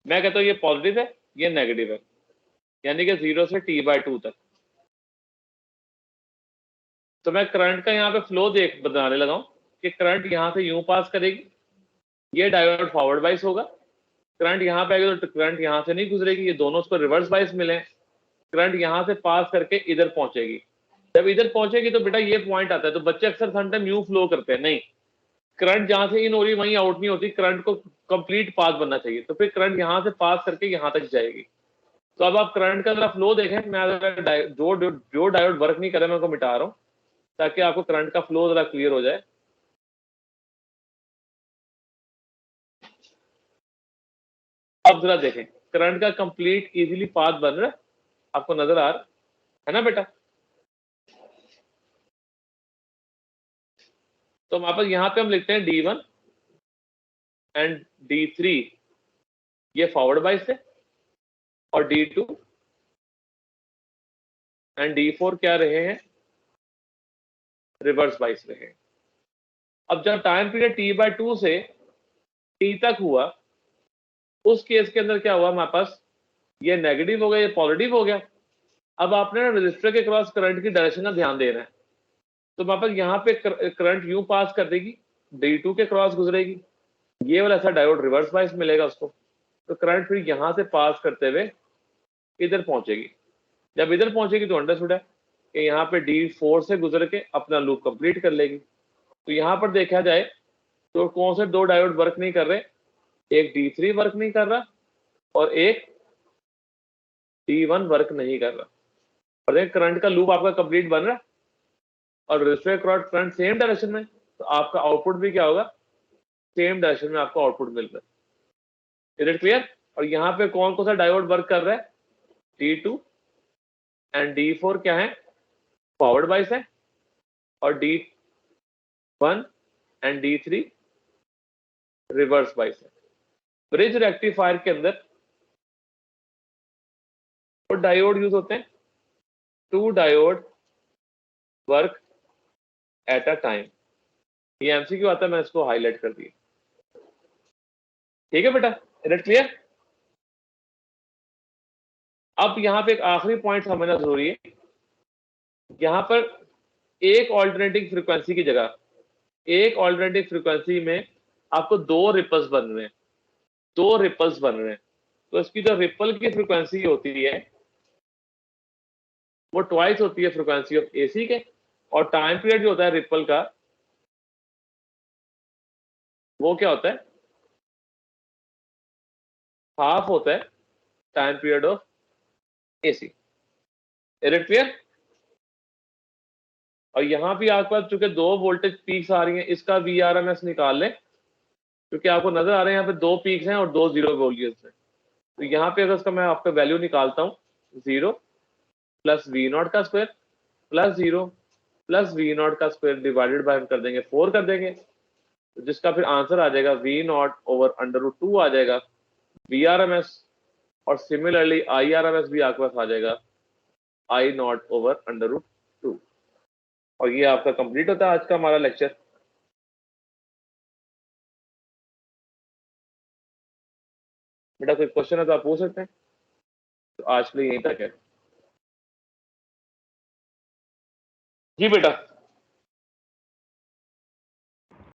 मैं कहता हूँ ये पॉजिटिव है, ये नेगेटिव है, यानी कि 0 से T/2 तक। तो मैं करंट का यहाँ पे फ्लो बताने लगा हूँ कि करंट यहाँ से यूं पास करेगी, ये डायोड फॉरवर्ड बाइस होगा, करंट यहाँ पे आएगी तो करंट यहाँ से नहीं गुजरेगी, ये दोनों उसको रिवर्स बाइस मिले, करंट यहाँ से पास करके इधर पहुंचेगी। जब इधर पहुंचेगी तो बेटा ये पॉइंट आता है, तो बच्चे अक्सर समटाइम यूं फ्लो करते हैं, नहीं, करंट जहां से इन हो रही वहीं आउट नहीं होती, करंट को कंप्लीट पास बनना चाहिए, तो फिर करंट यहाँ से पास करके यहाँ तक जाएगी। तो अब आप करंट का जरा फ्लो देखें, मैं जो डायोड वर्क नहीं कर रहा मैं उनको मिटा रहा हूँ ताकि आपको करंट का फ्लो जरा क्लियर हो जाए। अब जरा देखें करंट का कंप्लीट इजीली पाथ बन रहा है, आपको नजर आ रहा है ना बेटा? तो हमारे पास यहाँ पे हम लिखते हैं D1 एंड D3 ये फॉरवर्ड बाइस है, और D2 एंड D4 क्या रहे हैं, रिवर्स बाइस रहे। अब जब टाइम पीरियड T/2 से T तक हुआ, उस केस के अंदर क्या हुआ, हमारे पास ये नेगेटिव हो गया, ये पॉजिटिव हो गया। अब आपने ना रजिस्टर के क्रॉस करंट की डायरेक्शन का ध्यान देना है। तो हमारे पास यहाँ पे करंट यूं पास कर देगी, D2 के क्रॉस गुजरेगी, ये वाला ऐसा डायोड रिवर्स बाइस मिलेगा उसको, तो करंट फिर यहाँ से पास करते हुए इधर पहुंचेगी। जब इधर पहुंचेगी तो अंडरस्टूड है कि यहाँ पे D4 से गुजर के अपना लूप कंप्लीट कर लेगी। तो यहाँ पर देखा जाए तो कौन से दो डायोड वर्क नहीं कर रहे, एक D3 वर्क नहीं कर रहा और एक D1 वर्क नहीं कर रहा, और एक करंट का लूप आपका कंप्लीट बन रहा है और register cross current same direction में, तो आपका आउटपुट भी क्या होगा, सेम डायरेक्शन में आपको आउटपुट मिल रहा है। Is it clear? और यहाँ पे कौन कौन सा डायोड वर्क कर रहा है, D2 एंड D4 क्या है, फॉरवर्ड बाइस है, और D1 and D3 reverse bias है। ब्रिज रेक्टिफायर के अंदर तो डायोड यूज होते हैं, 2 diode work at a time. ये एमसीक्यू आता है, मैं इसको हाईलाइट कर दिया। ठीक है बेटा, इज इट क्लियर? अब यहाँ पे एक आखिरी पॉइंट समझना जरूरी है, यहाँ पर एक ऑल्टरनेटिंग फ्रीक्वेंसी की जगह, एक ऑल्टरनेटिव फ्रीक्वेंसी में आपको दो रिपल्स बन रहे हैं, दो रिपल्स बन रहे हैं। तो इसकी जो रिपल की फ्रीक्वेंसी होती है वो ट्वाइस होती है फ्रीक्वेंसी ऑफ एसी के, और टाइम पीरियड जो होता है रिपल का वो क्या होता है, हाफ होता है time period of AC. Is it clear? और यहां भी आपके पास चूंकि दो वोल्टेज पीक्स आ रही हैं, इसका VRMS निकाल लें, क्योंकि आपको नजर आ रहे हैं यहाँ पे दो पीक्स हैं और दो जीरो वोल्टेज हैं। तो यहाँ पे अगर इसका मैं आपका वैल्यू निकालता हूँ, 0 प्लस V0 का स्क्वायर प्लस 0 प्लस V0 का स्क्वायर डिवाइडेड बाय हम कर देंगे 4 कर देंगे, तो जिसका फिर आंसर आ जाएगा V0 ओवर √2 आ जाएगा VRMS, और सिमिलरली IRMS भी आपके पास आ जाएगा I0 ओवर √2। और ये आपका कंप्लीट होता है आज का हमारा लेक्चर। बेटा कोई क्वेश्चन है तो आप पूछ सकते हैं। तो आज के लिए यहीं तक है। जी बेटा।